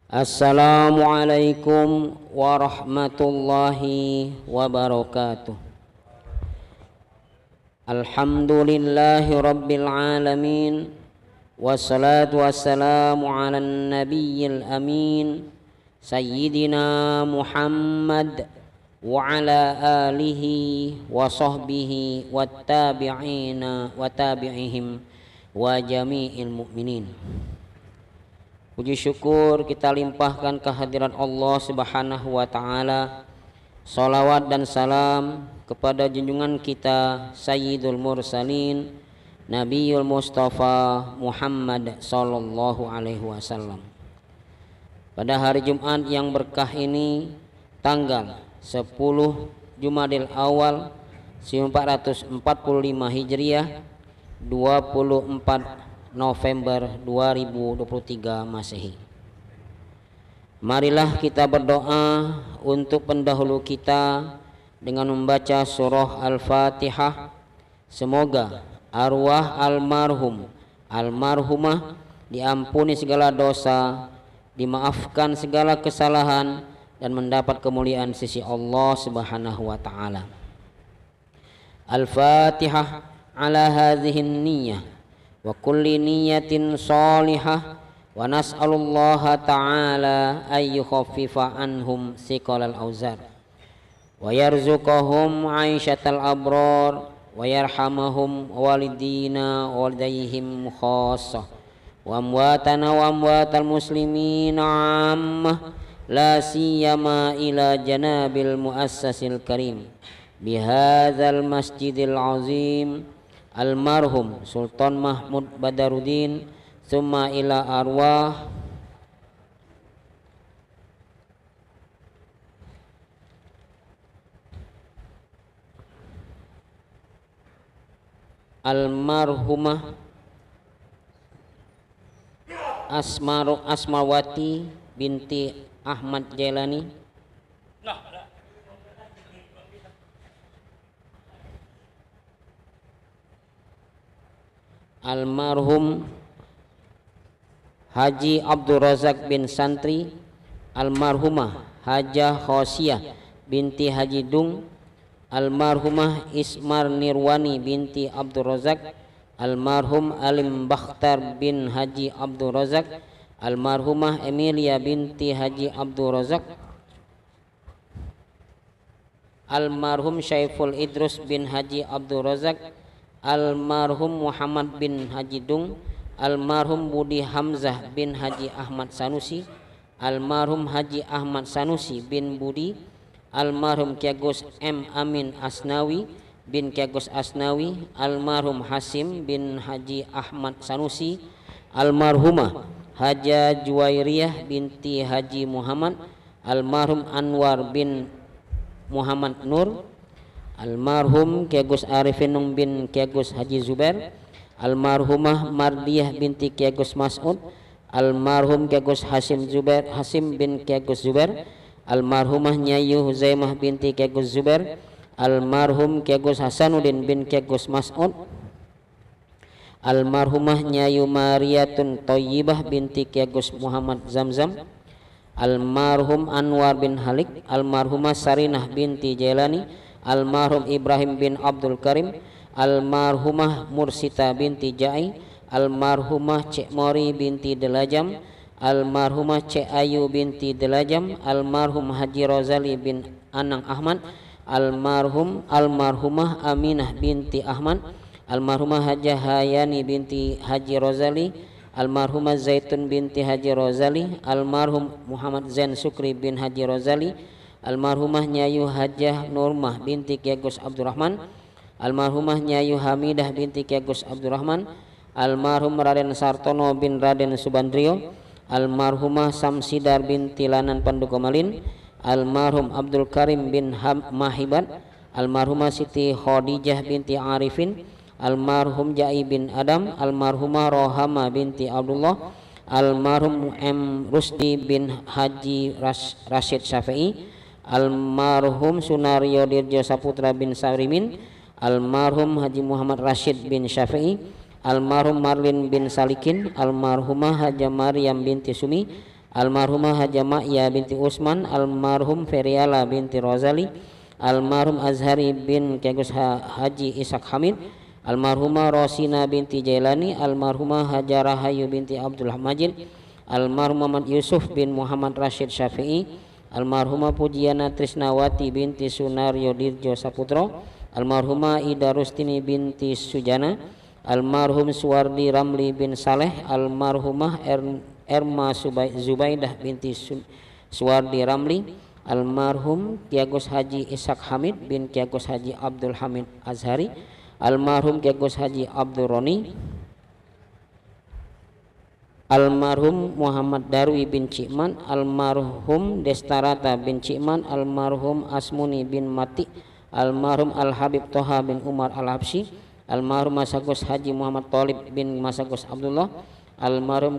Assalamualaikum warahmatullahi wabarakatuh. Alhamdulillahi rabbil alamin. Wassalatu wassalamu ala nabiyyil amin Sayyidina Muhammad wa ala alihi wa sahbihi wattabi'ina wa tabi'ihim wa jami'il mu'minin. Puji syukur kita limpahkan kehadiran Allah Subhanahu wa taala. Salawat dan salam kepada junjungan kita Sayyidul Mursalin Nabiul Mustafa Muhammad sallallahu alaihi wasallam. Pada hari Jumat yang berkah ini, tanggal 10 Jumadil Awal 1445 Hijriah, 24 November 2023 Masehi. Marilah kita berdoa untuk pendahulu kita dengan membaca surah Al-Fatihah. Semoga arwah almarhum almarhumah diampuni segala dosa, dimaafkan segala kesalahan, dan mendapat kemuliaan sisi Allah Subhanahu wa taala. Al-Fatihah ala hadhihi niyyah wa kulli niyatin salihah wa nas'alullaha ta'ala ay yukhaffifa anhum siqalal auzar wa yarzuqahum 'aisyatal abrar wa yarhamahum walidina walidayhim khassah wa amwatana wa amwatal muslimin 'ammah la siyama ila janabil muassasil karim bihadzal masjidil azim almarhum Sultan Mahmud Badaruddin, summa ila arwah almarhumah Asmawati binti Ahmad Jailani, almarhum Haji Abdul Razak bin Santri, almarhumah Hajah Khosiyah binti Haji Dung, almarhumah Ismar Nirwani binti Abdul Razak, almarhum Alim Bakhtar bin Haji Abdul Razak, almarhumah Emilia binti Haji Abdul Razak, almarhum Syaiful Idrus bin Haji Abdul Razak, almarhum Muhammad bin Haji Dung, almarhum Budi Hamzah bin Haji Ahmad Sanusi, almarhum Haji Ahmad Sanusi bin Budi, almarhum Ki Agus M. Amin Asnawi bin Ki Agus Asnawi, almarhum Hasim bin Haji Ahmad Sanusi, almarhumah Haja Juwairiyah binti Haji Muhammad, almarhum Anwar bin Muhammad Nur, almarhum Ki Agus Arifin bin Ki Agus Haji Zubair, almarhumah Mardiyah binti Ki Agus Mas'ud, almarhum Ki Agus Hasim bin Ki Agus Zubair, almarhumah Nyayu Huzaimah binti Ki Agus Zubair, almarhum Ki Agus Hasanuddin bin Ki Agus Mas'ud, almarhumah Nyayu Mariyatun Thayyibah binti Ki Agus Muhammad Zamzam, almarhum Anwar bin Halik, almarhumah Sarinah binti Jailani, almarhum Ibrahim bin Abdul Karim, almarhumah Mursita binti Ja'i, almarhumah Cek Mori binti Delajam, almarhumah Cek Ayu binti Delajam, almarhum Haji Rozali bin Anang Ahmad, almarhumah Aminah binti Ahmad, almarhumah Hajah Hayani binti Haji Rozali, almarhumah Zaitun binti Haji Rozali, almarhum Muhammad Zain Sukri bin Haji Rozali, almarhumah Nyayu Hajah Nurmah binti Ki Agus Abdurrahman, almarhumah Nyayu Hamidah binti Ki Agus Abdurrahman, almarhum Raden Sartono bin Raden Subandrio, almarhumah Samsidar binti Lanan Pandukomalin, almarhum Abdul Karim bin Mahibat, almarhumah Siti Khadijah binti Arifin, almarhum Ja'i bin Adam, almarhumah Rohama binti Abdullah, almarhum M. Rusdi bin Haji Rashid Syafi'i, almarhum Sunario Dirjo Saputra bin Sarimin, almarhum Haji Muhammad Rashid bin Syafi'i, almarhum Marlin bin Salikin, almarhumah Haja Maryam binti Sumi, almarhumah Haja Ma'ya binti Usman, almarhum Feriala binti Rozali, almarhum Azhari bin Kegus Haji Ishak Hamid, almarhumah Rosina binti Jailani, almarhumah Haja Rahayu binti Abdullah Majid, almarhum Muhammad Yusuf bin Muhammad Rashid Syafi'i, almarhumah Pujiana Trisnawati binti Sunaryo Dirjo Saputro, almarhumah Ida Rustini binti Sujana, almarhum Suwardi Ramli bin Saleh, almarhumah Erma Zubaidah binti Suwardi Ramli, almarhum Ki Agus Haji Ishak Hamid bin Ki Agus Haji Abdul Hamid Azhari, almarhum Ki Agus Haji Abdul Roni, almarhum Muhammad Darwi bin Cikman, almarhum Destarata bin Cikman, almarhum Asmuni bin Mati, almarhum Al Habib Toha bin Umar Al Habsyi, almarhum Masagus Haji Muhammad Thalib bin Masagus Abdullah, almarhum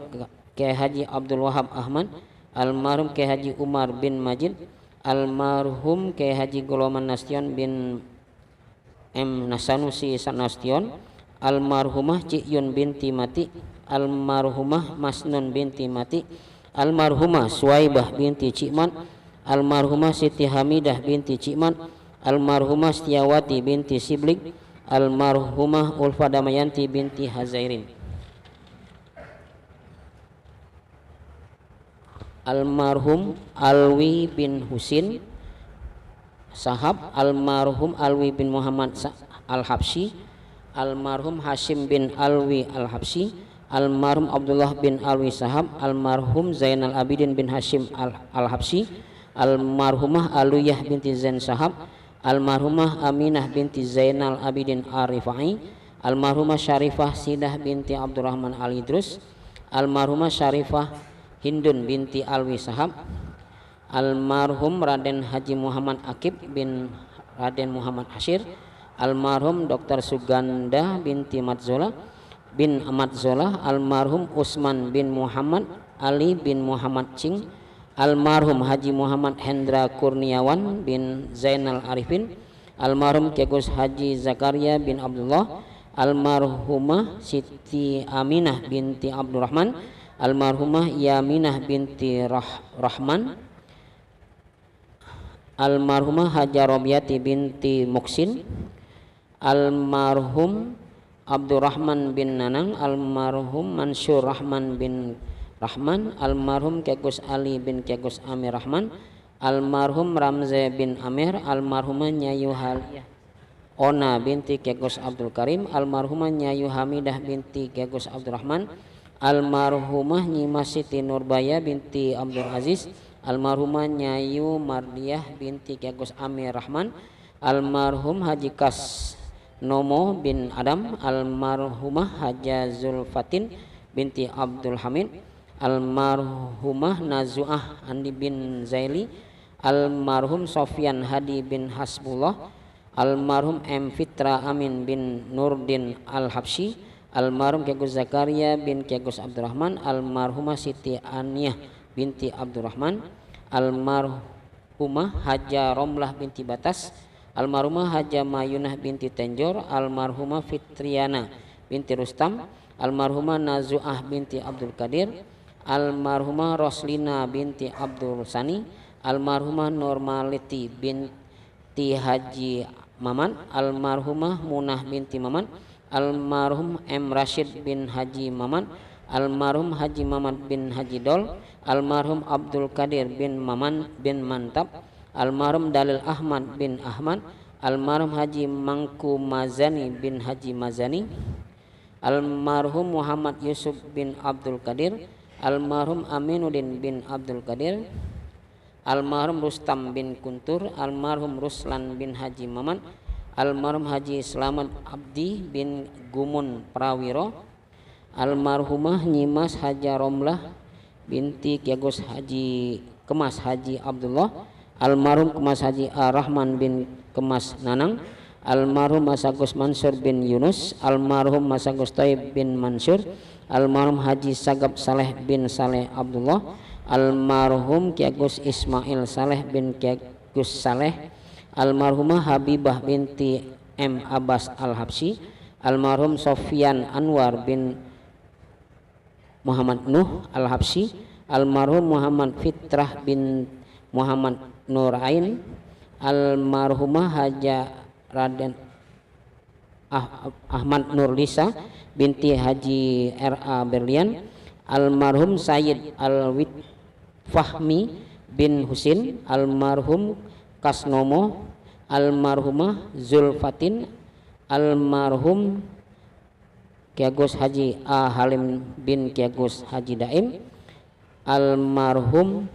Kiai Haji Abdul Wahab Ahmad, almarhum Kiai Haji Umar bin Majid, almarhum Kiai Haji Goloman Nastion bin M Nasanusi Nastion, almarhumah Cik Yun binti Mati, almarhumah Masnun binti Mati, almarhumah Suwaibah binti Cikman, almarhumah Siti Hamidah binti Cikman, almarhumah Setiawati binti Siblik, almarhumah Ulfa Damayanti binti Hazairin, almarhum Alwi bin Husin Sahab, almarhum Alwi bin Muhammad Al-Habsyi, almarhum Hashim bin Alwi Al-Habsyi, almarhum Abdullah bin Alwi Sahab, almarhum Zainal Abidin bin Hashim Al-Habsyi, almarhumah Aluyah binti Zain Sahab, almarhumah Aminah binti Zainal Abidin Arifai, almarhumah Syarifah Sidah binti Abdurrahman Al-Idrus, almarhumah Syarifah Hindun binti Alwi Sahab, almarhum Raden Haji Muhammad Akib bin Raden Muhammad Hashir, almarhum Dr. Suganda binti Matzola bin Ahmad Zola, almarhum Usman bin Muhammad Ali bin Muhammad Cing, almarhum Haji Muhammad Hendra Kurniawan bin Zainal Arifin, almarhum Ki Agus Haji Zakaria bin Abdullah, almarhumah Siti Aminah binti Abdurrahman, almarhumah Yaminah binti Rahman, almarhumah Haja Robiati binti Muksin, almarhum Abdurrahman bin Nanang, almarhum Mansur Rahman bin Rahman, almarhum Ki Agus Ali bin Ki Agus Amir Rahman, almarhum Ramze bin Amir, almarhumah Nyayu Haliyah Ona binti Ki Agus Abdul Karim, almarhumah Nyayu Hamidah binti Ki Agus Abdurrahman, almarhumah Nyimah Siti Nurbaya binti Abdul Aziz, almarhumah Nyayu Mardiyah binti Ki Agus Amir Rahman, almarhum Haji Kas Nomo bin Adam, almarhumah Haja Zulfatin binti Abdul Hamid, almarhumah Nazuah Andi bin Zaili, almarhum Sofyan Hadi bin Hasbullah, almarhum M Fitra Amin bin Nurdin Al-Habsyi, almarhum Ki Agus Zakaria bin Ki Agus Abdurrahman, almarhumah Siti Aniyah binti Abdurrahman, almarhumah Haja Romlah binti Batas, almarhumah Haja Mayunah binti Tenjor, almarhumah Fitriana binti Rustam, almarhumah Nazuah binti Abdul Qadir, almarhumah Roslina binti Abdul Sani, almarhumah Normaliti binti Haji Maman, almarhumah Munah binti Maman, almarhum M Rashid bin Haji Maman, almarhum Haji Maman bin Haji Dol, almarhum Abdul Qadir bin Maman bin Mantap, almarhum Dalil Ahmad bin Ahmad, almarhum Haji Mangku Mazani bin Haji Mazani, almarhum Muhammad Yusuf bin Abdul Qadir, almarhum Aminuddin bin Abdul Qadir, almarhum Rustam bin Kuntur, almarhum Ruslan bin Haji Maman, almarhum Haji Slamet Abdi bin Gumun Prawiro, almarhumah Nyimas Haja Romlah binti Ki Agus Haji Kemas Haji Abdullah, almarhum Kemas Haji Ar-Rahman bin Kemas Nanang, almarhum Mas Agus Mansur bin Yunus, almarhum Mas Agus Taib bin Mansur, almarhum Haji Sagap Saleh bin Saleh Abdullah, almarhum Ki Agus Ismail Saleh bin Ki Agus Saleh, almarhumah Habibah binti M Abbas Al-Habsyi, almarhum Sofyan Anwar bin Muhammad Nuh Al-Habsyi, almarhum Muhammad Fitrah bin Muhammad Nurain, almarhumah Haja Raden Ahmad Nurlisa binti Haji R.A. Berlian, almarhum Sayyid Alwid Fahmi bin Husin, almarhum Kasnomo, almarhumah Zulfatin, almarhum Ki Agus Haji A. Halim bin Ki Agus Haji Daim, almarhum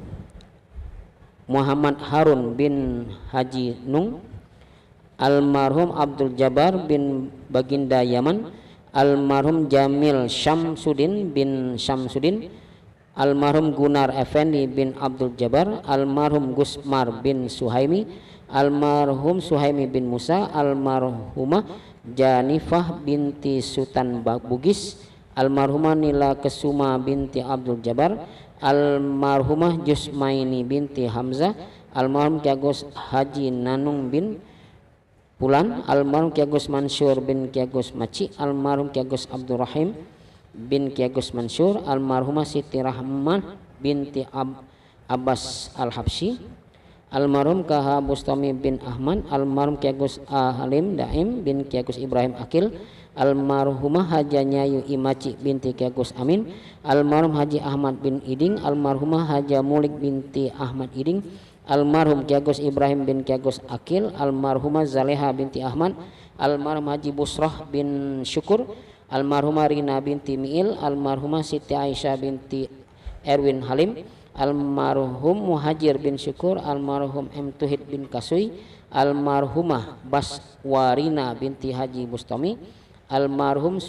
Muhammad Harun bin Haji Nung, almarhum Abdul Jabbar bin Baginda Yaman, almarhum Jamil Syamsuddin bin Syamsuddin, almarhum Gunar Effendi bin Abdul Jabbar, almarhum Gusmar bin Suhaimi, almarhum Suhaimi bin Musa, almarhumah Janifah binti Sultan Bugis, almarhumah Nila Kesuma binti Abdul Jabbar, almarhumah Jusmaini binti Hamzah, almarhum Ki Agus Haji Nanung bin Pulan, almarhum Ki Agus Mansur bin Ki Agus Maci, almarhum Ki Agus Abdurrahim bin Ki Agus Mansur, almarhumah Siti Rahman binti Abbas Al-Habsyi, almarhum K.H. Bustami bin Ahmad, almarhum Ki Agus A. Halim Daim bin Ki Agus Ibrahim Akil, almarhumah Haja Nyayu Imaci binti Ki Agus Amin, almarhum Haji Ahmad bin Iding, almarhumah Haja Mulik binti Ahmad Iding, almarhum Ki Agus Ibrahim bin Ki Agus Akil, almarhumah Zaleha binti Ahmad, almarhum Haji Busrah bin Syukur, almarhumah Rina binti Miil, almarhumah Siti Aisyah binti Erwin Halim, almarhum Muhajir bin Syukur, almarhum M. Tuhid bin Kasui, almarhumah Baswarina binti Haji Bustami, almarhum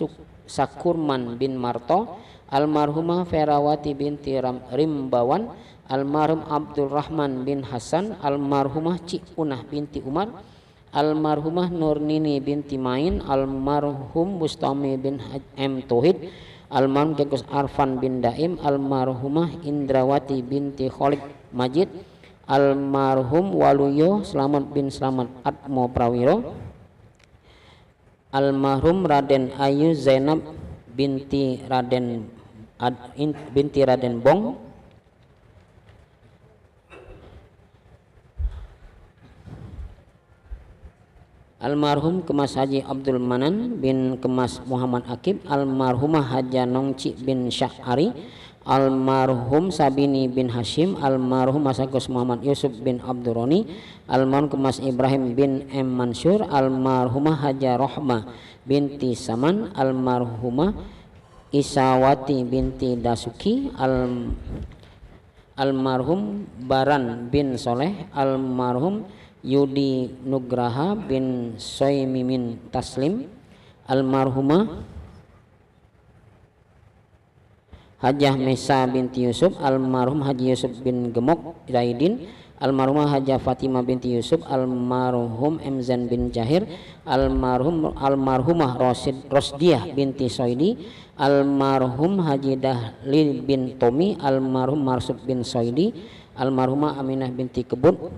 Sakurman bin Marto, almarhumah Ferawati binti Rimbawan, almarhum Abdul Rahman bin Hasan, almarhumah Cikunah binti Umar, almarhumah Nurnini binti Main, almarhum Bustami bin M. Tauhid, almarhum Ki Agus Arfan bin Daim, almarhumah Indrawati binti Khalid Majid, almarhum Waluyo Slamet bin Slamet Atmo Prawiro, almarhum Raden Ayu Zainab binti Raden Bong, almarhum Kemas Haji Abdul Manan bin Kemas Muhammad Akib, almarhumah Haja Nongci bin Syahari, almarhum Sabini bin Hashim, almarhum Masagus Muhammad Yusuf bin Abdurroni, almarhum Kemas Ibrahim bin M. Mansur, almarhumah Haja Rohmah binti Saman, almarhumah Isawati binti Dasuki, almarhum Baran bin Soleh, almarhum Yudi Nugraha bin Soimimin Taslim, almarhumah Hajah Mesa binti Yusuf, almarhum Haji Yusuf bin Gemok Zaidin, almarhumah Hajah Fatimah binti Yusuf, almarhum Mzan bin Jahir, almarhumah Rosdiah binti Soidi, almarhum Haji Dahlil bin Tomi, almarhum Marsud bin Soidi, almarhumah Aminah binti Kebut,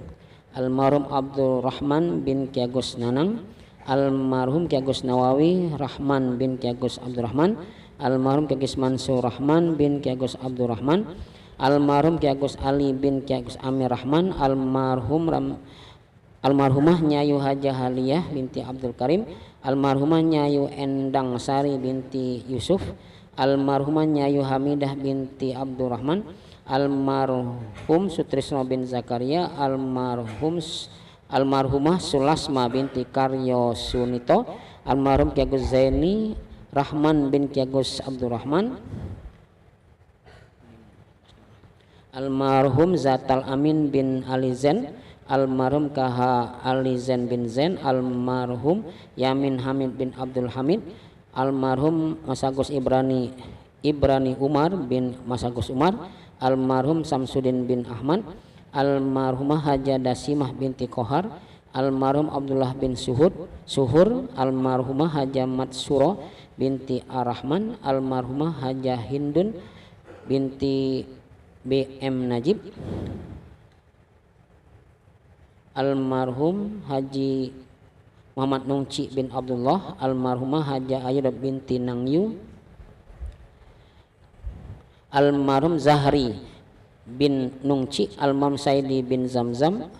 almarhum Abdul Rahman bin Ki Agus Nanang, almarhum Ki Agus Nawawi Rahman bin Ki Agus Abdurrahman, almarhum Ki Agus Mansur Rahman bin Ki Agus Abdurrahman, almarhum Ki Agus Ali bin Ki Agus Amir Rahman, almarhumah Nyayu Hajah Haliyah binti Abdul Karim, almarhumah Nyayu Endang Sari binti Yusuf, almarhumah Nyayu Hamidah binti Abdurrahman, almarhum Sutrisno bin Zakaria, almarhumah Sulasma binti Karyo Sunito, almarhum Ki Agus Zaini Rahman bin Ki Agus Abdurrahman, almarhum Zatal Amin bin Ali Zen, almarhum KH Ali Zen bin Zen, almarhum Yamin Hamid bin Abdul Hamid, almarhum Masagus Ibrani Umar bin Masagus Umar, almarhum Samsudin bin Ahmad, almarhumah Haja Dasimah binti Kohar, almarhum Abdullah bin Suhur, almarhumah Haja Matsuro binti Ar-Rahman, almarhumah Haja Hindun binti BM Najib, almarhum Haji Muhammad Nungci bin Abdullah, almarhumah Haja Ayuda binti Nangyu, almarhum Zahri bin Nungci, almarhum Saidi bin Zamzam,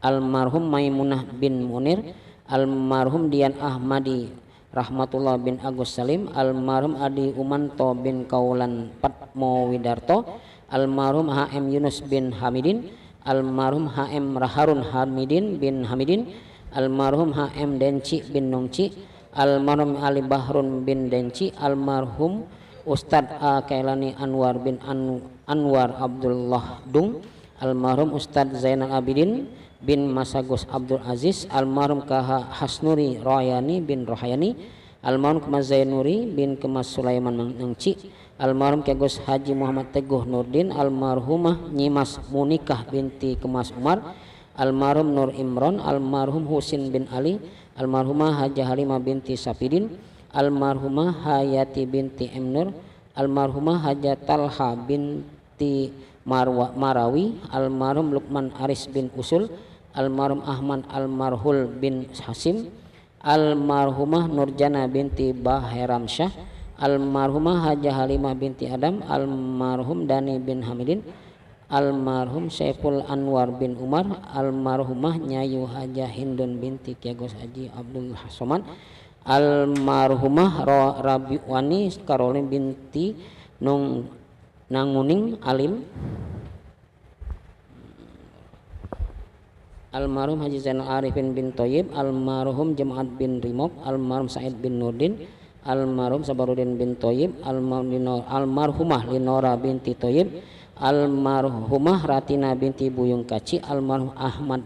almarhum Maimunah bin Munir, almarhum Dian Ahmadi Rahmatullah bin Agus Salim, almarhum Adi Umanto bin Kaulan Patmo Widarto, almarhum HM Yunus bin Hamidin, almarhum HM Harun Hamidin bin Hamidin, almarhum HM Denci bin Nungci, almarhum Ali Bahrun bin Denci, almarhum Ustadz A. Kailani Anwar bin Anwar Abdullah Dung, almarhum Ustadz Zainal Abidin bin Masagus Abdul Aziz, almarhum KH Hasnuri Royani bin Rohayani, almarhum Kemas Zainuri bin Kemas Sulaiman Nengci, almarhum Kegus Haji Muhammad Teguh Nurdin, almarhumah Nyimas Munikah binti Kemas Umar, almarhum Nur Imron, almarhum Husin bin Ali, almarhumah Haja Halimah binti Sapidin, almarhumah Hayati binti Emnur, almarhumah Haja Talha binti Marawi, almarhum Lukman Aris bin Usul, almarhum Ahmad Almarhul bin Hasim, almarhumah Nurjana binti Baheram Syah, almarhumah Haja Halimah binti Adam, almarhum Dani bin Hamidin, almarhum Saiful Anwar bin Umar, almarhumah Nyayu Haja Hindun binti Kiagos Haji Abdul Soman, almarhumah Rabiwani Karolin binti Nanguning Alim, almarhum Haji Zainal Arifin bin Toyib, almarhum Jemaat bin Rimob, almarhum Said bin Nurdin, almarhum Sabarudin bin Toyib, almarhumah Linora binti Toyib, almarhumah Ratina binti Buyung Kaci, almarhum Ahmad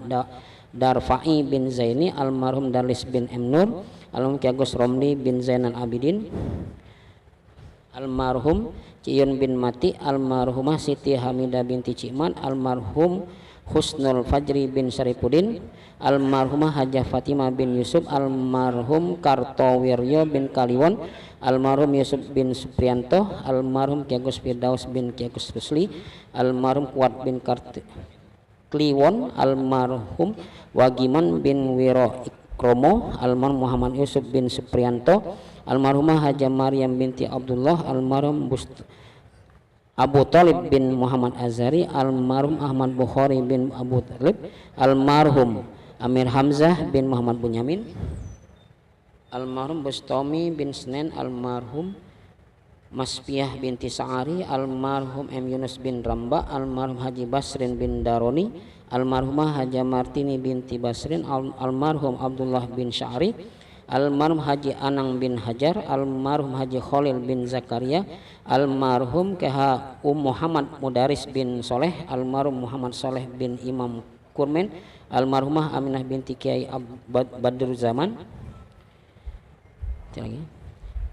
Darfai bin Zaini, almarhum Darlis bin Emnur, almarhum Kiagus Romli bin Zainal Abidin, almarhum Ciyun bin Mati, almarhumah Siti Hamidah binti Cikman, almarhum Husnul Fajri bin Syarifuddin, almarhumah Hajah Fatimah bin Yusuf, almarhum Kartowiryo bin Kaliwon, almarhum Yusuf bin Suprianto, almarhum Kiagus Firdaus bin Kiagus Rusli, almarhum Kuat bin Kliwon, almarhum Wagiman bin Wiro Ikromo, almarhum Muhammad Yusuf bin Suprianto, almarhumah Hajah Maryam binti Abdullah, almarhum Abu Talib bin Muhammad Azhari, almarhum Ahmad Bukhari bin Abu Talib, almarhum Amir Hamzah bin Muhammad Bunyamin, almarhum Bustami bin Senen, almarhum Maspiyah binti Sa'ari, almarhum M. Yunus bin Ramba, almarhum Haji Basrin bin Daroni, almarhumah Haja Martini binti Basrin, almarhum Abdullah bin Sya'ari, almarhum Haji Anang bin Hajar, almarhum Haji Khalil bin Zakaria, almarhum KH Muhammad Mudaris bin Soleh, almarhum Muhammad Soleh bin Imam Kurmen, almarhumah Aminah binti Kiai Badrul Zaman.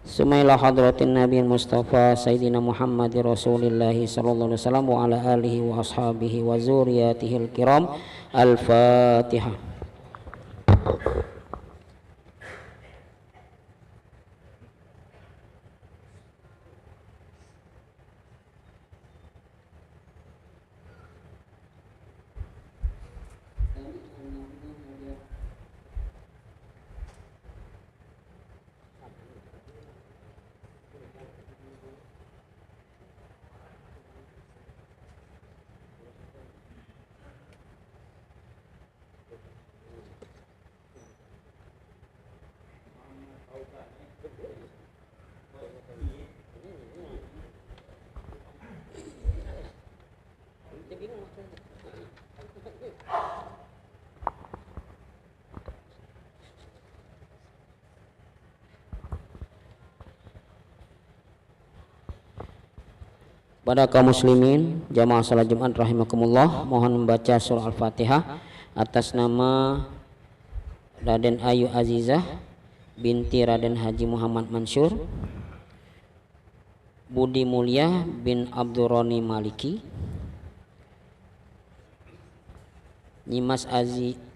Sumailah hadratin Nabi Mustafa Sayyidina Muhammad Rasulullah sallallahu alaihi wasallam wa ala alihi wa ashabihi wa zuriyatihil kiram. Al-Fatihah. Pada kaum muslimin jamaah salat Jumat rahimakumullah, mohon membaca surah Al-Fatihah atas nama Raden Ayu Azizah binti Raden Haji Muhammad Mansur, Budi Mulia bin Abdurroni Maliki, Nyimas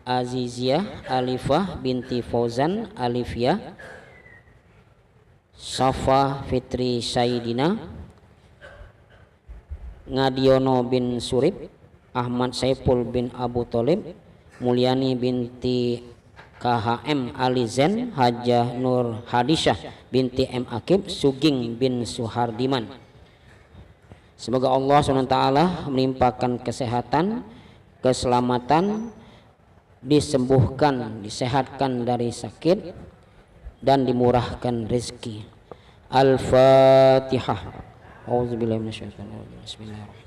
Aziziyah Alifah binti Fauzan Alifiyah, Safa Fitri Sayyidina, Ngadiono bin Surip, Ahmad Saiful bin Abu Thalib, Mulyani binti KHM Ali Zen, Hajah Nur Hadisyah binti M. Akib, Suging bin Suhardiman. Semoga Allah SWT melimpahkan kesehatan, keselamatan, disembuhkan, disehatkan dari sakit, dan dimurahkan rezeki. Al-Fatihah. A'udzubillahi minasyaitonir rajim. Bismillahirrahmanirrahim.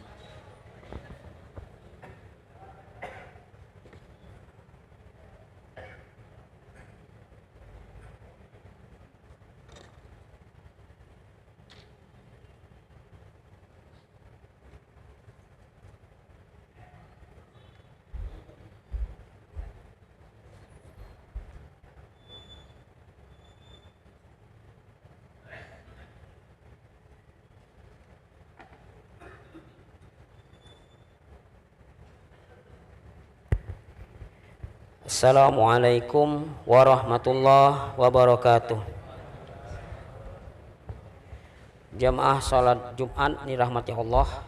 Assalamualaikum warahmatullahi wabarakatuh. Jamaah salat Jumat dirahmati Allah,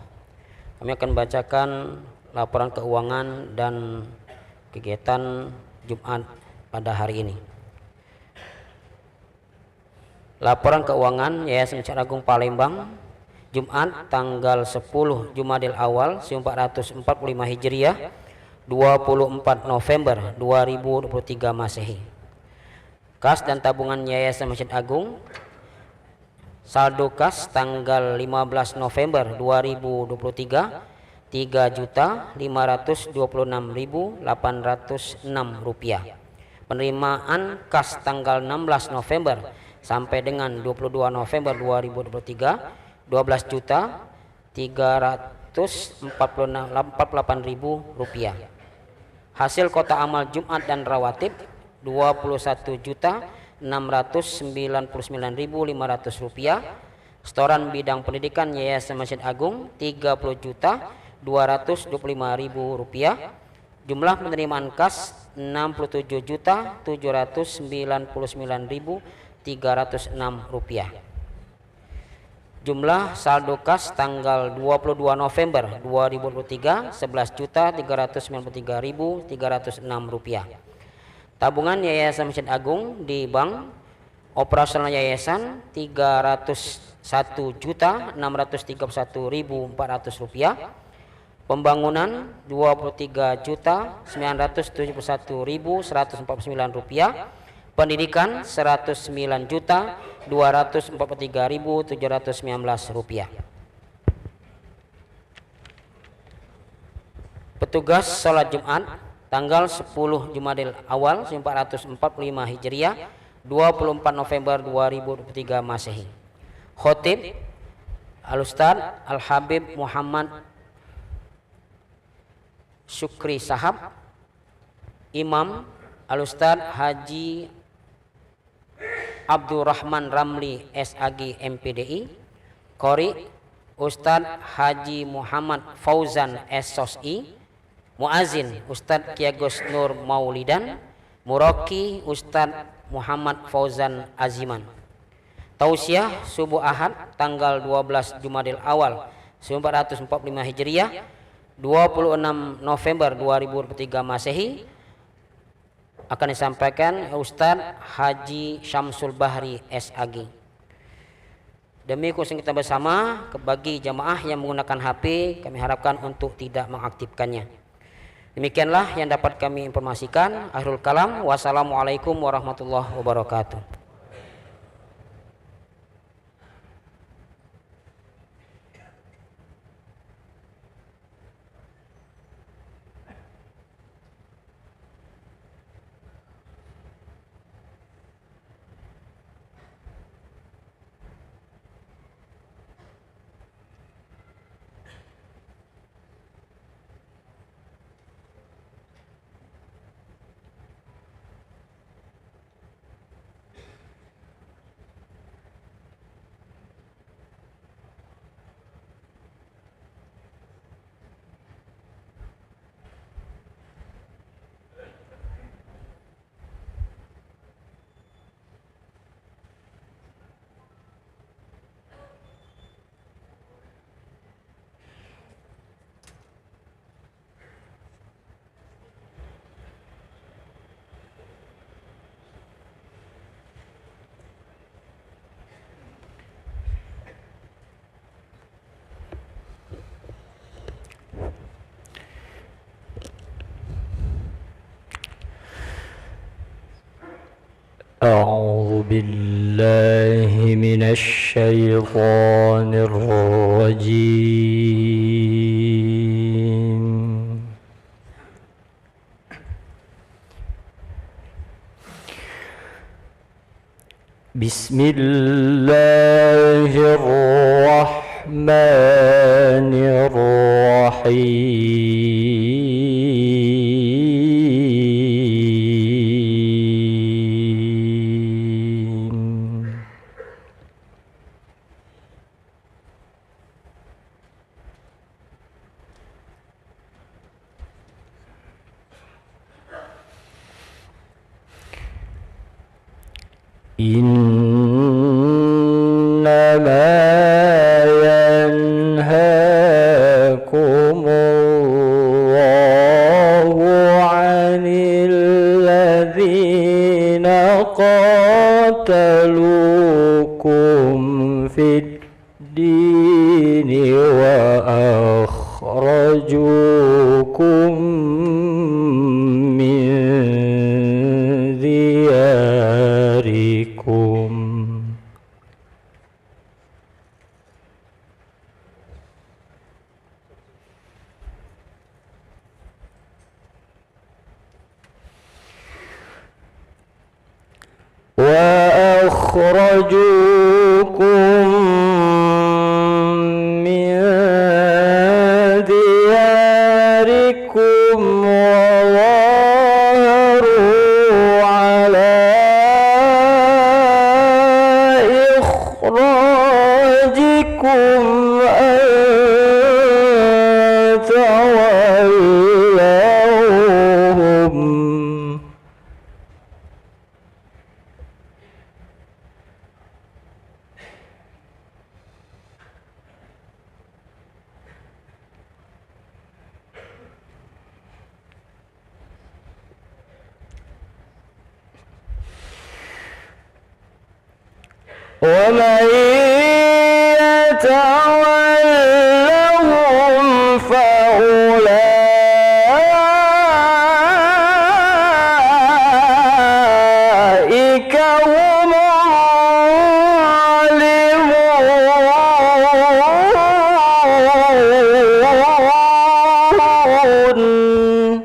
kami akan bacakan laporan keuangan dan kegiatan Jumat pada hari ini. Laporan keuangan Yayasan Masjid Agung Palembang Jumat tanggal 10 Jumadil Awal 1445 Hijriah, 24 November 2023 Masehi. Kas dan tabungan Yayasan Masjid Agung, saldo kas tanggal 15 November 2023 3.526.806 rupiah. Penerimaan kas tanggal 16 November sampai dengan 22 November 2023 12.348.000 rupiah. Hasil kota amal Jumat dan rawatib 21.699.500 rupiah. Setoran bidang pendidikan Yayasan Masjid Agung 30.225.000 rupiah. Jumlah penerimaan kas 67.799.306 rupiah. Jumlah saldo kas tanggal 22 November 2023 11.393.306 rupiah. Tabungan Yayasan Masjid Agung di bank operasional Yayasan 301.631.400 rupiah. Pembangunan 23.971.149 rupiah. Pendidikan 109.243.719 rupiah. Petugas sholat Jumat tanggal 10 Jumadil Awal 1445 Hijriah, 24 November 2023 Masehi. Khotib Al-Ustaz Al-Habib Muhammad Syukri Sahab. Imam Al-Ustaz Haji Abdurrahman Ramli SAG MPDI. Qori Ustaz Haji Muhammad Fauzan SOSI. Muazin Ustaz Kiagos Nur Maulidan. Muraki Ustaz Muhammad Fauzan Aziman. Tausiah subuh Ahad tanggal 12 Jumadil Awal 1445 Hijriah, 26 November 2023 Masehi, akan disampaikan Ustaz Haji Syamsul Bahri SAG. Demi khusus kita bersama, bagi jamaah yang menggunakan HP, kami harapkan untuk tidak mengaktifkannya. Demikianlah yang dapat kami informasikan. Akhirul kalam. Wassalamualaikum warahmatullahi wabarakatuh. بالله من الشيطان الرجيم. بسم الله الرحمن الرحيم. إنما ينهاكم الله عن الذين قاتلوكم في الدين وأخرجوكم من دياركم وظاهروا على إخراجكم أن تولوهم. ومن يتولهم فأولئك هم الظالمون.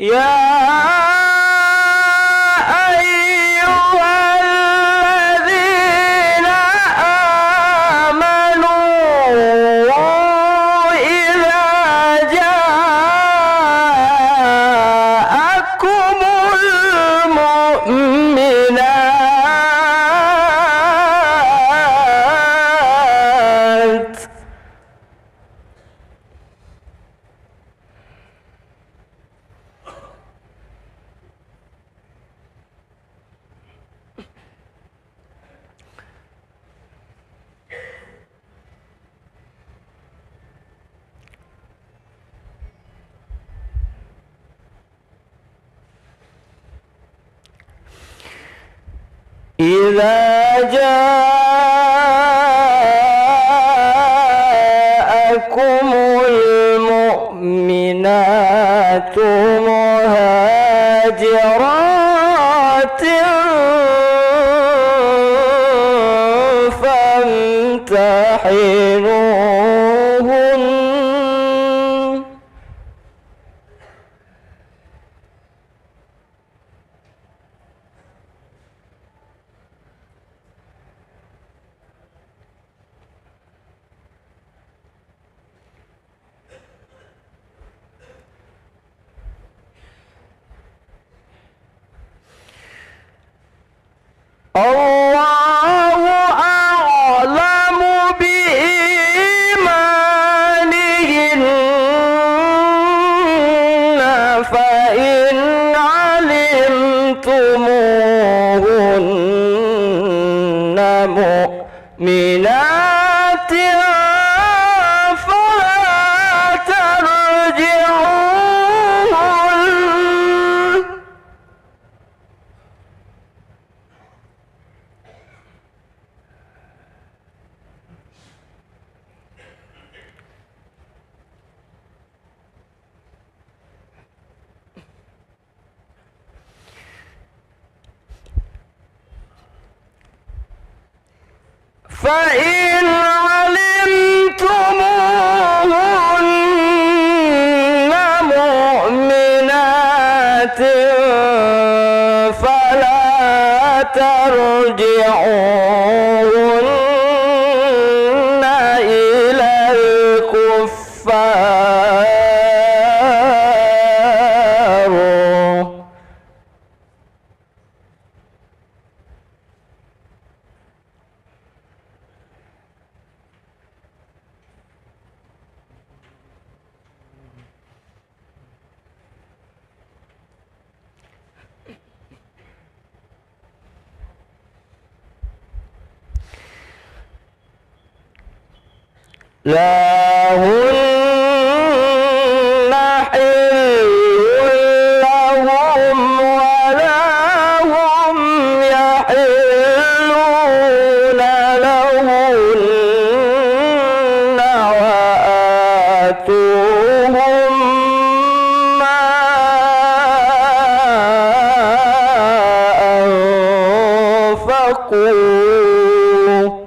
يا أيها الذين آمنوا إذا جاءكم المؤمنات إذا جاءكم المؤمنات مهاجرات فامتحنوهن فإن علمتموهن مؤمنات فلا ترجعوهن إلى الكفار. لا هن حل لهم ولا هم يحلون لهن وآتوهم ما أنفقوا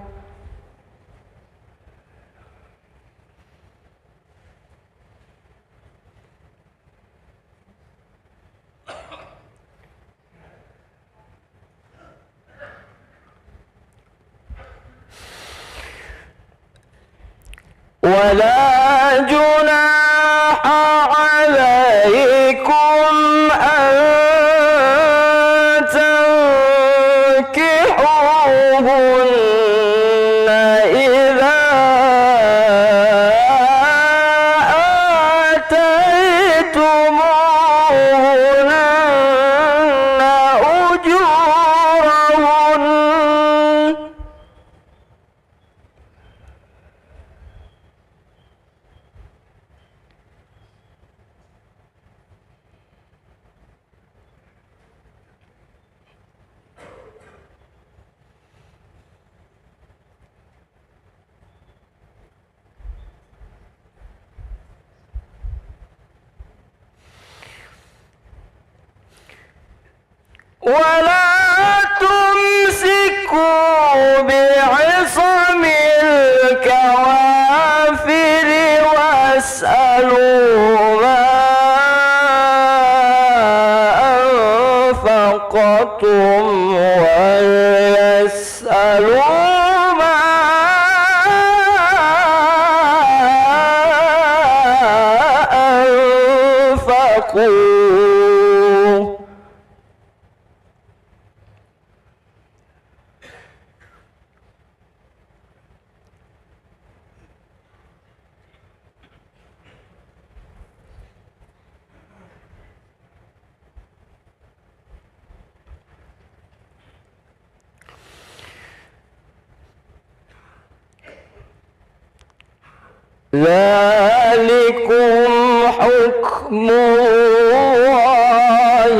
ولا جناح عليكم أن تنكحوهن إذا آتيتموهن أجورهن. ولا تمسكوا بعصم الكوافر واسألوا ما أنفقتم وليسألوا ما أنفقوا. ذلكم حكم الله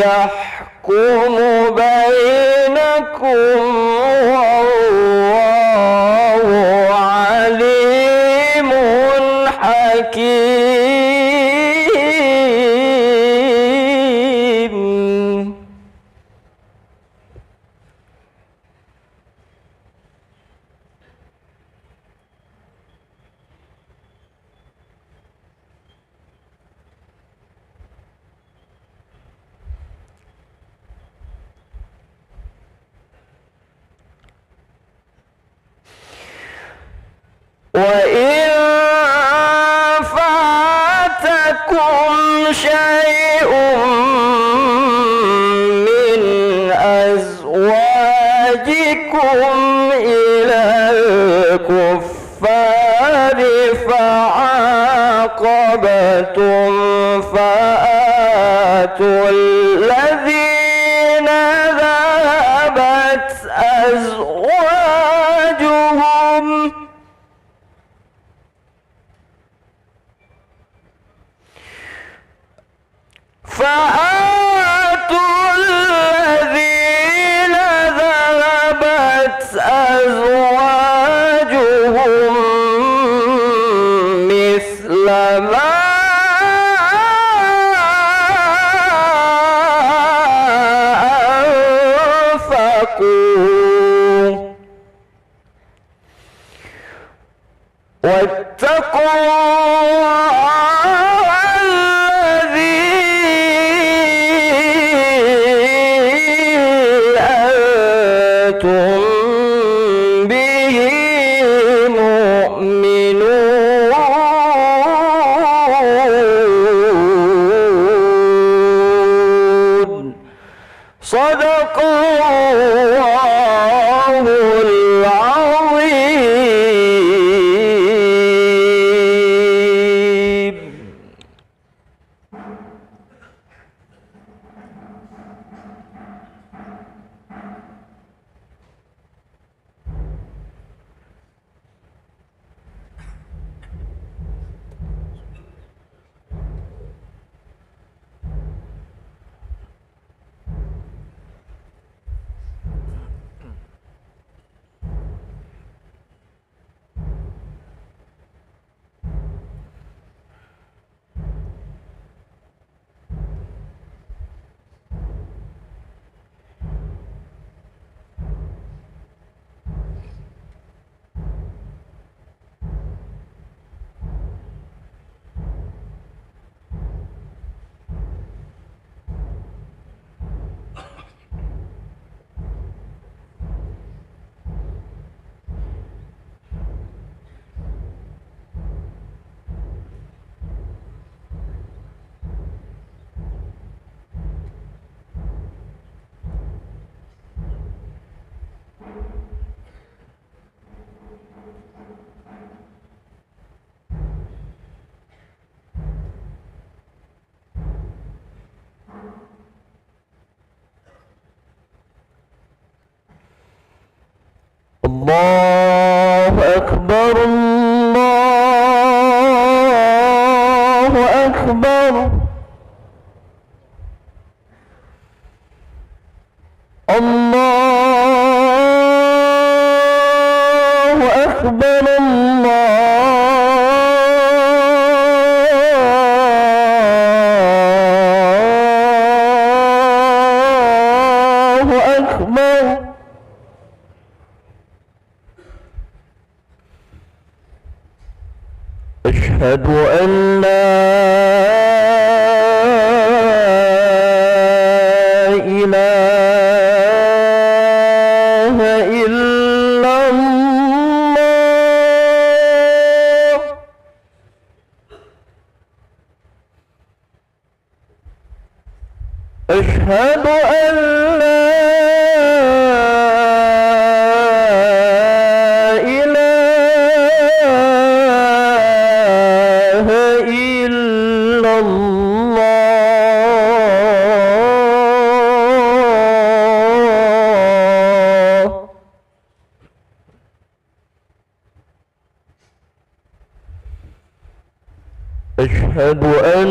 يحكم بينكم والله عليم حكيم. وإن فاتكم شيء من أزواجكم إلى الكفار فعاقبتم فآتوا الذين ذهبت أزواجهم مثل ما أنفقوا Sadaqallahul azim. Allahu Akbar, Allahu Akbar. Allahu Akbar, Allahu Akbar. أشهد أن لا إله إلا الله. أشهد أن لا أشهد أن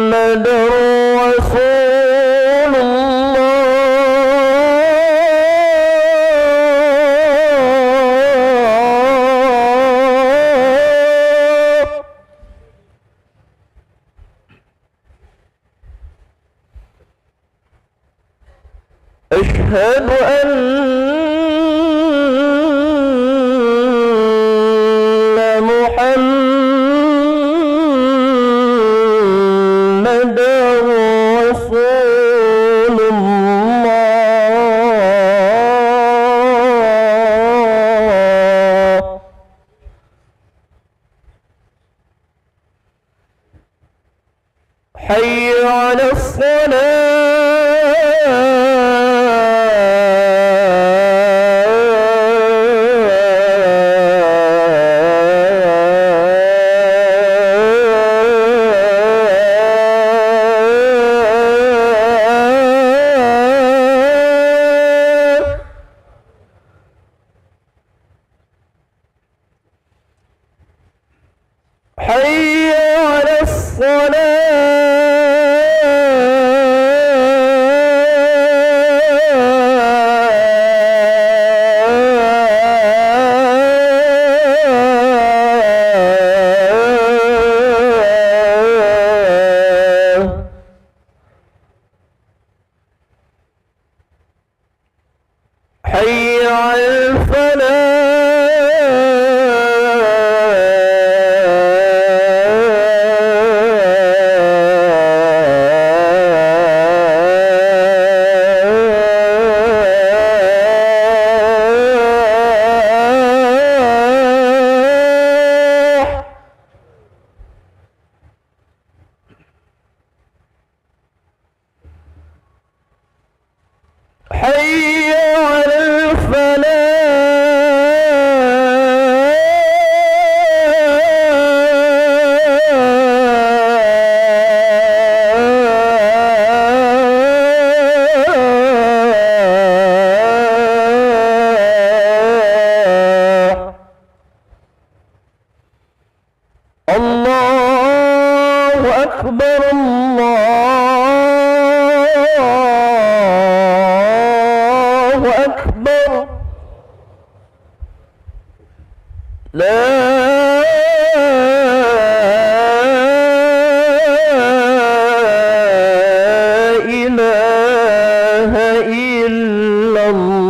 محمدًا رسول الله. أشهد أن حي على حي على حي على الفلاح. أكبر الله أكبر لا إله إلا الله.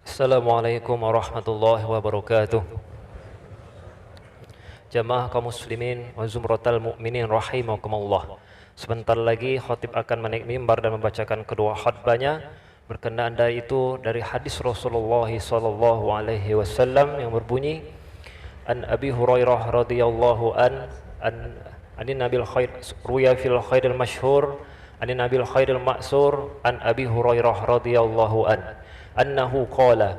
Assalamualaikum warahmatullahi wabarakatuh. Jamaah kaum muslimin wa zumratal mu'minin rahimakumullah. Sebentar lagi khatib akan menaik mimbar dan membacakan kedua khutbahnya. Berkenaan dari itu dari hadis Rasulullah sallallahu alaihi wasallam yang berbunyi, An Abi Hurairah radhiyallahu an nabil khair ruya fil khairil masyhur an nabil khairil ma'sur an Abi Hurairah radhiyallahu annahu qala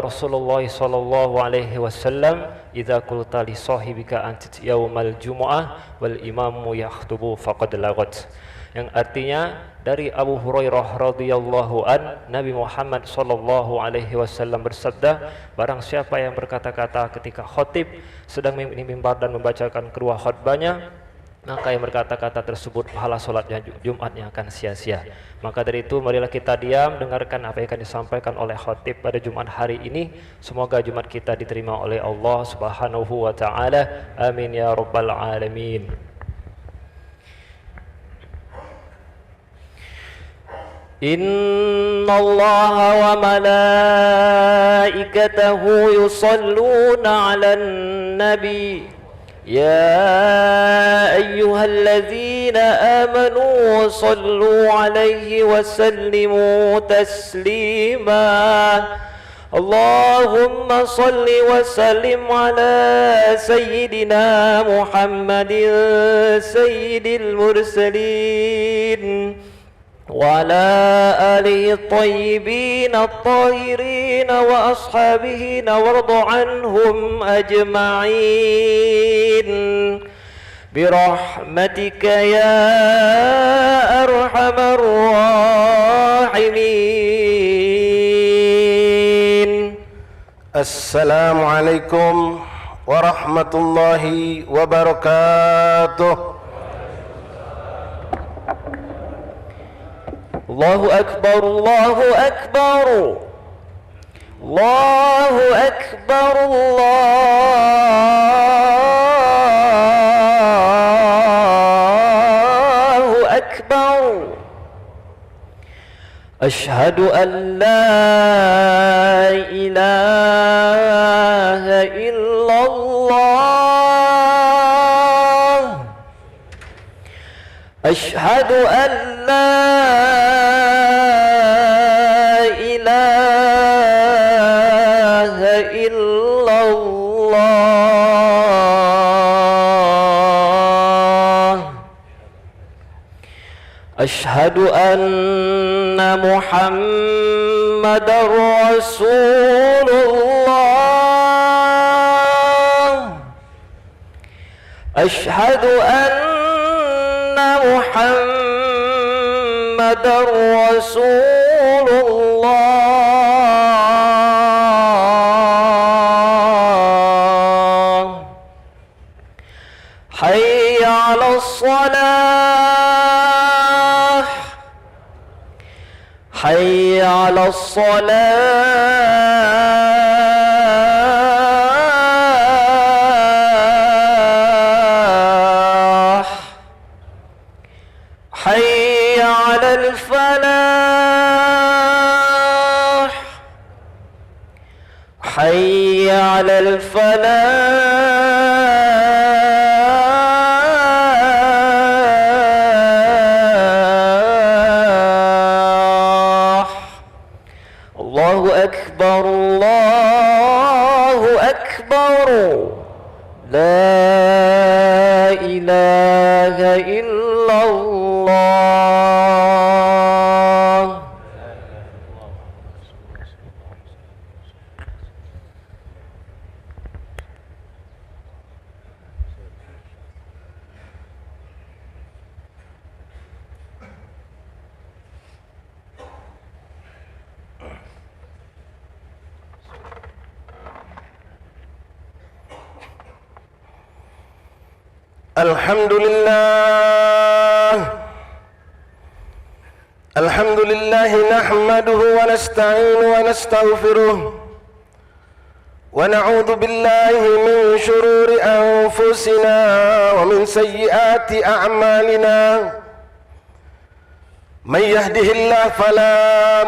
Rasulullah sallallahu alaihi wasallam idza qulta li sahibika anta yaumal jumu'ah wal imamu yakhutubu faqad lagat, yang artinya dari Abu Hurairah radhiyallahu Nabi Muhammad sallallahu alaihi wasallam bersabda, barang siapa yang berkata-kata ketika khatib sedang mimbar dan membacakan kedua khutbahnya, maka yang berkata-kata tersebut pahala salatnya Jumatnya akan sia-sia. Maka dari itu marilah kita diam dengarkan apa yang akan disampaikan oleh khatib pada Jumat hari ini. Semoga Jumat kita diterima oleh Allah Subhanahu wa taala. Amin ya rabbal alamin. Inna Allah wa malaikatahu yusalluna 'alan nabi يا أيها الذين آمنوا صلوا عليه وسلموا تسليما اللهم صل وسلم على سيدنا محمد سيد المرسلين وعلى آله الطيبين الطاهرين وأصحابه وارض عنهم أجمعين برحمتك يا أرحم الراحمين. السلام عليكم ورحمة الله وبركاته. Allahu Akbar, Allahu Akbar, Allahu Akbar, Allahu Akbar. Ashhadu an la ilaha illallah. Ashhadu an la أشهد أن محمد رسول الله. أشهد أن محمد رسول الله. حي على الصلاة، حي على الصلاة، حي على الفلاح، حي على الفلاح. الله أكبر، الله أكبر، لا إله إلا الله. الحمد لله، الحمد لله نحمده ونستعين ونستغفره ونعوذ بالله من شرور أنفسنا ومن سيئات أعمالنا. من يهده الله فلا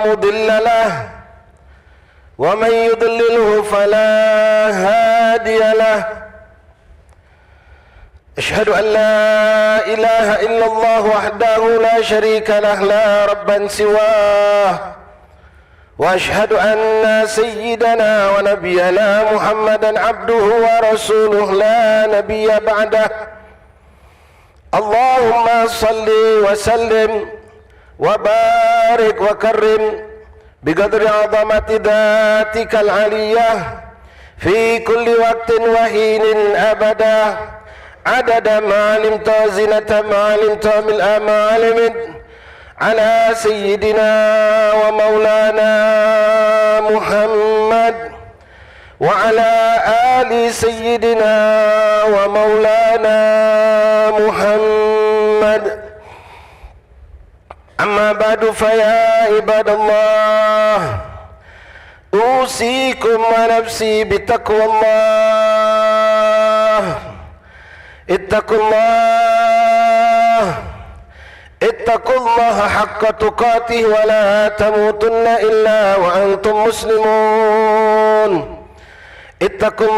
مضل له ومن يضلله فلا هادي له. أشهد أن لا إله إلا الله وحده لا شريك له لا ربا سواه. وأشهد أن سيدنا ونبينا محمدا عبده ورسوله لا نبي بعده. اللهم صل وسلم وبارك وكرم بقدر عظمة ذاتك العلية في كل وقت وحين أبدا عدد ما علمت وزنة ما علمت ملء ما علمت على سيدنا ومولانا محمد وعلى آل سيدنا ومولانا محمد. أما بعد فيا عباد الله أوصيكم ونفسي بتقوى الله. اتقوا الله اتقوا الله حق تقاته ولا تموتن إلا وأنتم مسلمون. اتقوا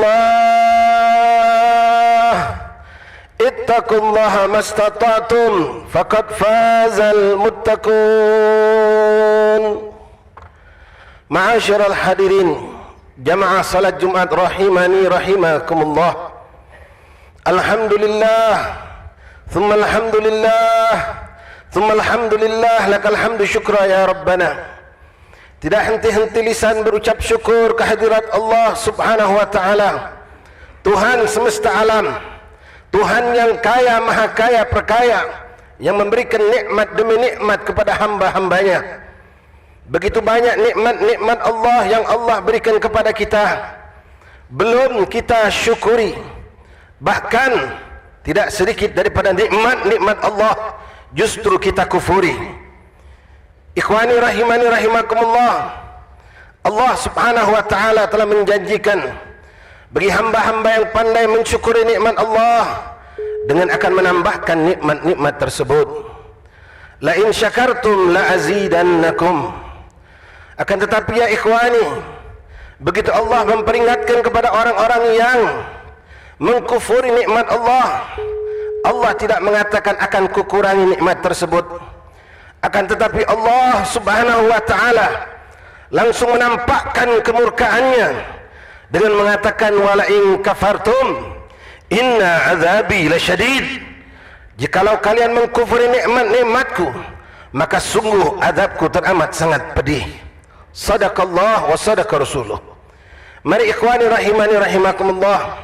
الله ما استطعتم فقد فاز المتقون. معاشر الحاضرين جماعة صلاة Jumat rahimani rahimakumullah. Alhamdulillah thumma alhamdulillah thumma alhamdulillah lakal hamdu syukra ya Rabbana. Tidak henti-henti lisan berucap syukur kehadirat Allah subhanahu wa ta'ala, Tuhan semesta alam, Tuhan yang kaya, maha kaya, perkaya, yang memberikan nikmat demi nikmat kepada hamba-hambanya. Begitu banyak nikmat-nikmat Allah yang Allah berikan kepada kita, belum kita syukuri. Bahkan tidak sedikit daripada nikmat-nikmat Allah justru kita kufuri. Ikhwani rahimani rahimakumullah, Allah subhanahu wa ta'ala telah menjanjikan bagi hamba-hamba yang pandai mensyukuri nikmat Allah dengan akan menambahkan nikmat-nikmat tersebut. La in syakartum la azidannakum. Akan tetapi ya ikhwani, begitu Allah memperingatkan kepada orang-orang yang mengkufuri nikmat Allah, Allah tidak mengatakan akan kukurangi nikmat tersebut. Akan tetapi Allah subhanahu wa ta'ala langsung menampakkan kemurkaannya dengan mengatakan wala in kafartum inna azabi lasyadid. Jikalau kalian mengkufuri nikmat-nikmatku, maka sungguh azabku teramat sangat pedih. Sadaqallah wa sadaqa rasuluh. Mari ikhwani rahimani rahimakumullah,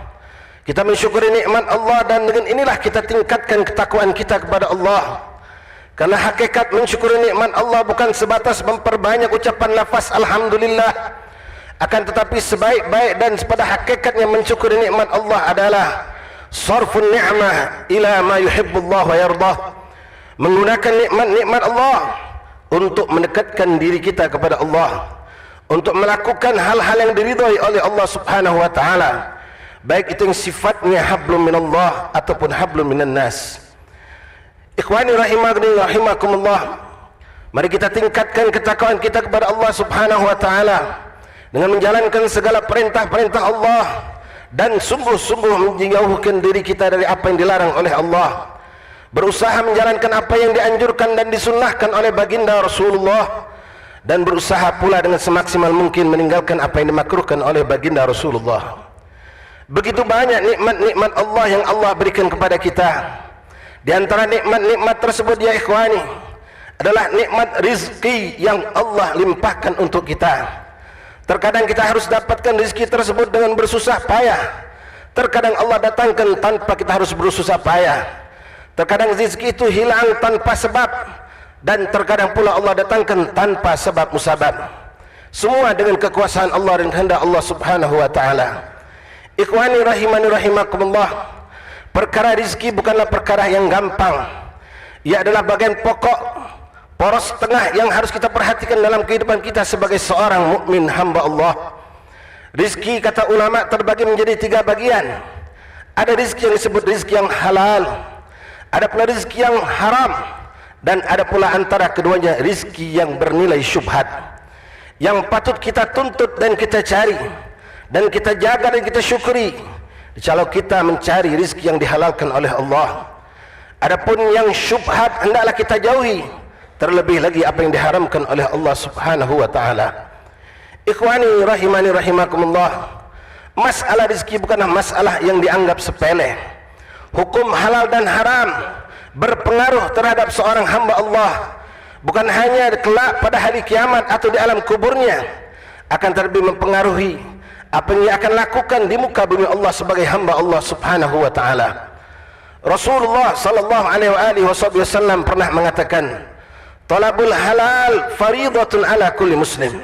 kita mensyukuri nikmat Allah dan dengan inilah kita tingkatkan ketakwaan kita kepada Allah. Karena hakikat mensyukuri nikmat Allah bukan sebatas memperbanyak ucapan lafaz alhamdulillah. Akan tetapi sebaik-baik dan pada hakikatnya mensyukuri nikmat Allah adalah sarfun ni'mah ila ma yuhibbullah wa yardah. Menggunakan nikmat-nikmat Allah untuk mendekatkan diri kita kepada Allah, untuk melakukan hal-hal yang diridhai oleh Allah subhanahu wa ta'ala, baik itu yang sifatnya hablum minallah ataupun hablum minan nas. Ikhwani rahimani rahimakumullah, mari kita tingkatkan ketakwaan kita kepada Allah subhanahu wa ta'ala dengan menjalankan segala perintah-perintah Allah dan sungguh-sungguh menjauhkan diri kita dari apa yang dilarang oleh Allah. Berusaha menjalankan apa yang dianjurkan dan disunnahkan oleh baginda Rasulullah, dan berusaha pula dengan semaksimal mungkin meninggalkan apa yang dimakruhkan oleh baginda Rasulullah. Begitu banyak nikmat-nikmat Allah yang Allah berikan kepada kita. Di antara nikmat-nikmat tersebut ya ikhwani adalah nikmat rizki yang Allah limpahkan untuk kita. Terkadang kita harus dapatkan rizki tersebut dengan bersusah payah. Terkadang Allah datangkan tanpa kita harus bersusah payah. Terkadang rizki itu hilang tanpa sebab, dan terkadang pula Allah datangkan tanpa sebab musabab. Semua dengan kekuasaan Allah dan kehendak Allah subhanahu wa ta'ala. Ikhwani rahimani rahimakumullah, perkara rizki bukanlah perkara yang gampang. Ia adalah bagian pokok, poros tengah yang harus kita perhatikan dalam kehidupan kita sebagai seorang mukmin hamba Allah. Rizki kata ulama terbagi menjadi 3 bagian. Ada rizki yang disebut rizki yang halal, ada pula rizki yang haram, dan ada pula antara keduanya rizki yang bernilai syubhat. yang patut kita tuntut dan kita cari dan kita jaga dan kita syukuri kalau kita mencari rizki yang dihalalkan oleh Allah. Adapun yang syubhat hendaklah kita jauhi, terlebih lagi apa yang diharamkan oleh Allah Subhanahu wa taala. Ikhwani rahimani rahimakumullah, masalah rizki bukanlah masalah yang dianggap sepele. Hukum halal dan haram berpengaruh terhadap seorang hamba Allah, bukan hanya kelak pada hari kiamat atau di alam kuburnya, akan terlebih mempengaruhi apa yang ia akan lakukan di muka bumi Allah sebagai hamba Allah Subhanahu wa taala. Rasulullah sallallahu alaihi wasallam pernah mengatakan, talabul halal faridatun ala kulli muslim.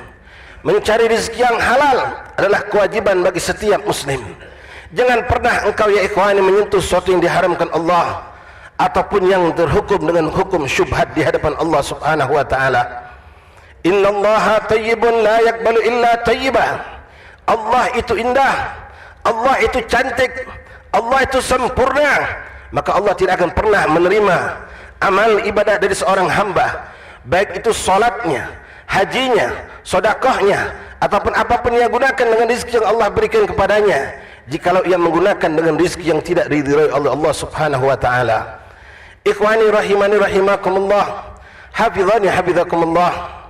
Mencari rezeki yang halal adalah kewajiban bagi setiap muslim. Jangan pernah engkau ya ikhwani menyentuh sesuatu yang diharamkan Allah ataupun yang terhukum dengan hukum syubhat di hadapan Allah Subhanahu wa taala. Innallaha tayyibun la yaqbalu illa tayyibah. Allah itu indah, Allah itu cantik, Allah itu sempurna. Maka Allah tidak akan pernah menerima amal ibadah dari seorang hamba, baik itu salatnya, hajinya, sedekahnya, ataupun apapun yang gunakan dengan rezeki yang Allah berikan kepadanya, jikalau ia menggunakan dengan rezeki yang tidak diridhai oleh Allah Subhanahu wa taala. Ikhwani rahimani rahimakumullah, hafizani hafizakumullah.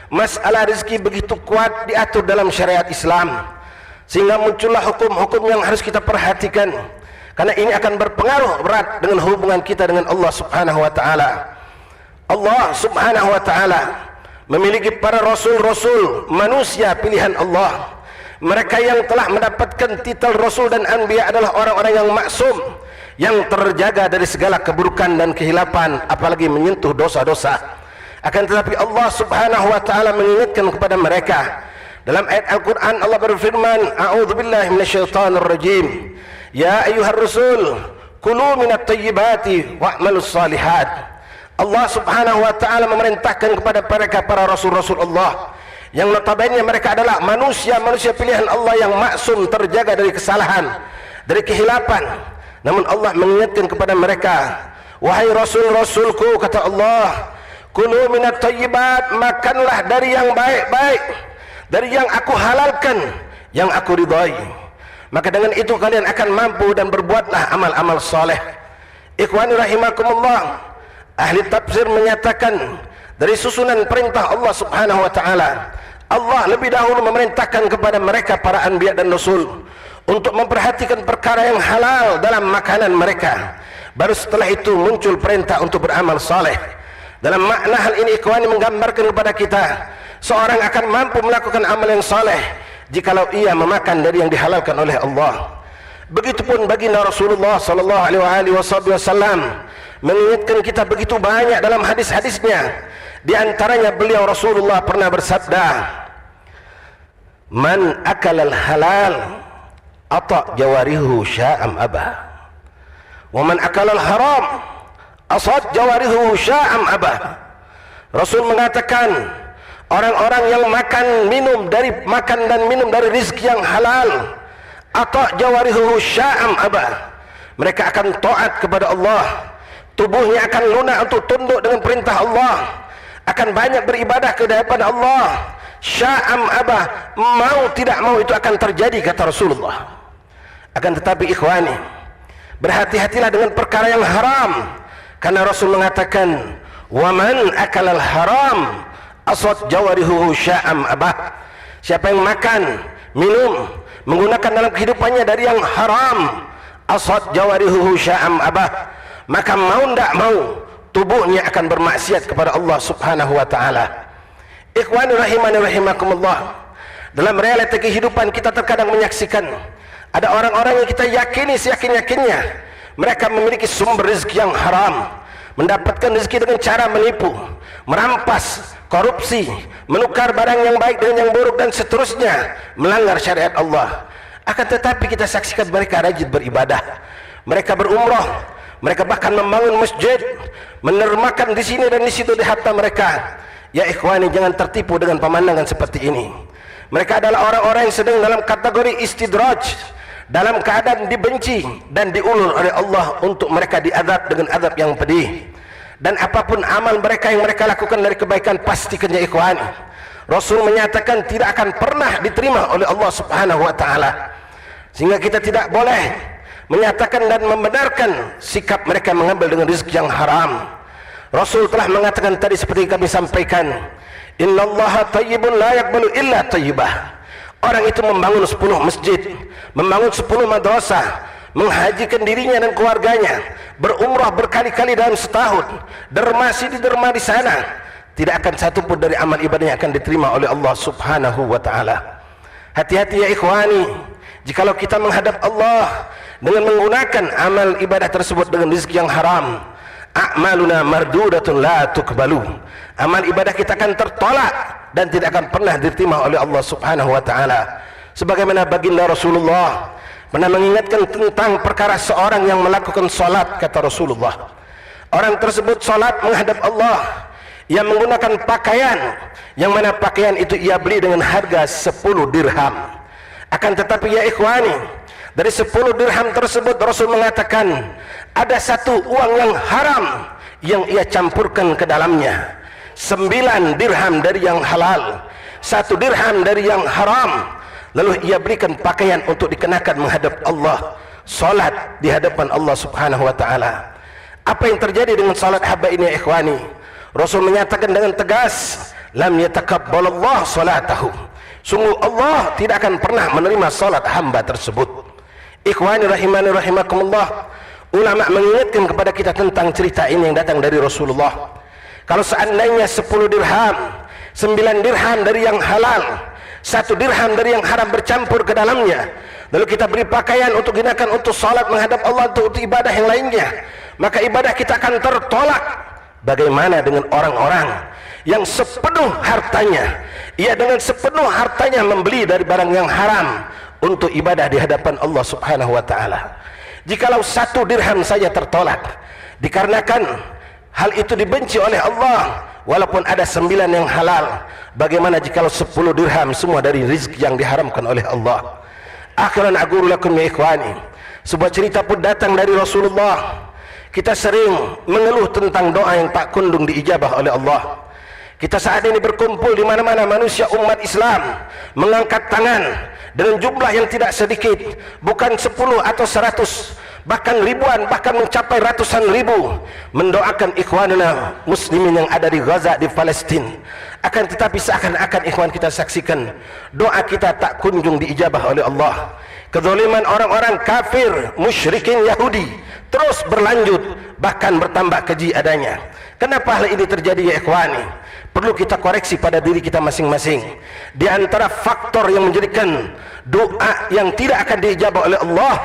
Masalah rezeki begitu kuat diatur dalam syariat Islam, sehingga muncullah hukum-hukum yang harus kita perhatikan, karena ini akan berpengaruh berat dengan hubungan kita dengan Allah Subhanahu wa taala. Allah Subhanahu wa taala memiliki para rasul-rasul manusia pilihan Allah. Mereka yang telah mendapatkan titel rasul dan anbiya adalah orang-orang yang maksum, yang terjaga dari segala keburukan dan kehilapan, apalagi menyentuh dosa-dosa. Akan tetapi Allah Subhanahu wa taala mengingatkan kepada mereka dalam ayat Al-Quran. Allah berfirman, a'udzubillahi minasyaitonir rajim, ya ayyuhar rasul kulu minat tayyibati wa'malus salihat. Allah Subhanahu wa taala memerintahkan kepada mereka para rasul-rasul Allah yang notabene mereka adalah manusia-manusia pilihan Allah yang maksum, terjaga dari kesalahan, dari kehilapan. Namun Allah mengingatkan kepada mereka, wahai rasul-rasulku, kata Allah, kulu minat tayyibat, makanlah dari yang baik-baik, dari yang aku halalkan, yang aku ridhai. Maka dengan itu kalian akan mampu dan berbuatlah amal-amal soleh. Ikhwani rahimakumullah, ahli tafsir menyatakan dari susunan perintah Allah Subhanahu wa taala, Allah lebih dahulu memerintahkan kepada mereka para anbiya dan rasul untuk memperhatikan perkara yang halal dalam makanan mereka. Baru setelah itu muncul perintah untuk beramal saleh. Dalam makna hal ini ikhwani menggambarkan kepada kita, seorang akan mampu melakukan amal yang saleh jikalau ia memakan dari yang dihalalkan oleh Allah. Begitupun baginda Rasulullah sallallahu alaihi wasallam mengingatkan kita begitu banyak dalam hadis-hadisnya. Di antaranya beliau Rasulullah pernah bersabda, man akalal halal ata jawarihu sya'am abah, wa man akalal haram asad jawarihu sya'am abah. Rasul mengatakan, orang-orang yang makan dan minum dari rizki yang halal, ata jawarihu sya'am abah, mereka akan taat kepada Allah, tubuhnya akan lunak untuk tunduk dengan perintah Allah, akan banyak beribadah ke hadapan Allah. Sya'am abah, mau tidak mau itu akan terjadi, kata Rasulullah. Akan tetapi ikhwani, berhati-hatilah dengan perkara yang haram, karena Rasul mengatakan, waman akalal haram asad jawarihu sya'am abah. Siapa yang makan, minum, menggunakan dalam kehidupannya dari yang haram, asad jawarihu sya'am abah, maka mau tidak mau tubuhnya akan bermaksiat kepada Allah Subhanahu wa taala. Ikhwani rahimani rahimakumullah, dalam realiti kehidupan kita terkadang menyaksikan ada orang-orang yang kita yakini seyakin-yakinnya mereka memiliki sumber rezeki yang haram, mendapatkan rezeki dengan cara menipu, merampas, korupsi, menukar barang yang baik dengan yang buruk dan seterusnya, melanggar syariat Allah. Akan tetapi kita saksikan mereka rajin beribadah, mereka berumrah, mereka bahkan membangun masjid, menermakan di sini dan di situ di harta mereka. Ya ikhwani, jangan tertipu dengan pemandangan seperti ini. Mereka adalah orang-orang yang sedang dalam kategori istidraj, dalam keadaan dibenci dan diulur oleh Allah untuk mereka diazab dengan azab yang pedih. Dan apapun amal mereka yang mereka lakukan dari kebaikan, pastikan ya ikhwani, Rasul menyatakan tidak akan pernah diterima oleh Allah Subhanahu wa taala. Sehingga kita tidak boleh menyatakan dan membenarkan sikap mereka mengambil dengan rezeki yang haram. Rasul telah mengatakan tadi seperti kami sampaikan, innallaha thayyibun la yaqbalu illa thayyibah. Orang itu membangun 10 masjid, membangun 10 madrasah, menghajikan dirinya dan keluarganya, berumrah berkali-kali dalam setahun, derma di sana, tidak akan satu pun dari amal ibadahnya akan diterima oleh Allah Subhanahu wa taala. Hati-hati ya ikhwani, jikalau kita menghadap Allah dengan menggunakan amal ibadah tersebut dengan rezeki yang haram, a'maluna mardudatun la tuqbalu. Amal ibadah kita akan tertolak dan tidak akan pernah diterima oleh Allah Subhanahu wa taala. Sebagaimana baginda Rasulullah pernah mengingatkan tentang perkara seorang yang melakukan salat, kata Rasulullah, orang tersebut salat menghadap Allah, ia menggunakan pakaian yang mana pakaian itu ia beli dengan harga 10 dirham. Akan tetapi ya ikhwani, dari 10 dirham tersebut Rasul mengatakan ada satu uang yang haram yang ia campurkan ke dalamnya. 9 dirham dari yang halal, 1 dirham dari yang haram. Lalu ia berikan pakaian untuk dikenakan menghadap Allah, salat di hadapan Allah Subhanahu wa taala. Apa yang terjadi dengan salat hamba ini ya ikhwani? Rasul menyatakan dengan tegas, lam yatakabbalallahu salatahu. Sungguh Allah tidak akan pernah menerima salat hamba tersebut. Ikhwani rahimani rahimakumullah, ulama mengingatkan kepada kita tentang cerita ini yang datang dari Rasulullah. Kalau seandainya 10 dirham, 9 dirham dari yang halal, 1 dirham dari yang haram bercampur ke dalamnya, lalu kita beri pakaian untuk gunakan untuk salat menghadap Allah, untuk ibadah yang lainnya, maka ibadah kita akan tertolak. Bagaimana dengan orang-orang yang sepenuh hartanya, ia dengan sepenuh hartanya membeli dari barang yang haram untuk ibadah di hadapan Allah Subhanahu wa taala? Jikalau 1 dirham saja tertolak dikarenakan hal itu dibenci oleh Allah, walaupun ada 9 yang halal, bagaimana jikalau 10 dirham semua dari rezeki yang diharamkan oleh Allah? Akhiran aqulu lakum ya ikhwani, sebuah cerita pun datang dari Rasulullah. Kita sering mengeluh tentang doa yang tak kundung diijabah oleh Allah. Kita saat ini berkumpul di mana-mana manusia umat Islam mengangkat tangan dengan jumlah yang tidak sedikit, bukan 10 atau 100, bahkan ribuan, bahkan mencapai ratusan ribu, mendoakan ikhwanuna muslimin yang ada di Gaza, di Palestina. Akan tetapi seakan-akan ikhwan kita saksikan doa kita tak kunjung diijabah oleh Allah. Kezaliman orang-orang kafir, musyrikin Yahudi terus berlanjut, bahkan bertambah keji adanya. Kenapa hal ini terjadi ya ikhwani? Perlu kita koreksi pada diri kita masing-masing. Di antara faktor yang menjadikan doa yang tidak akan diijabah oleh Allah,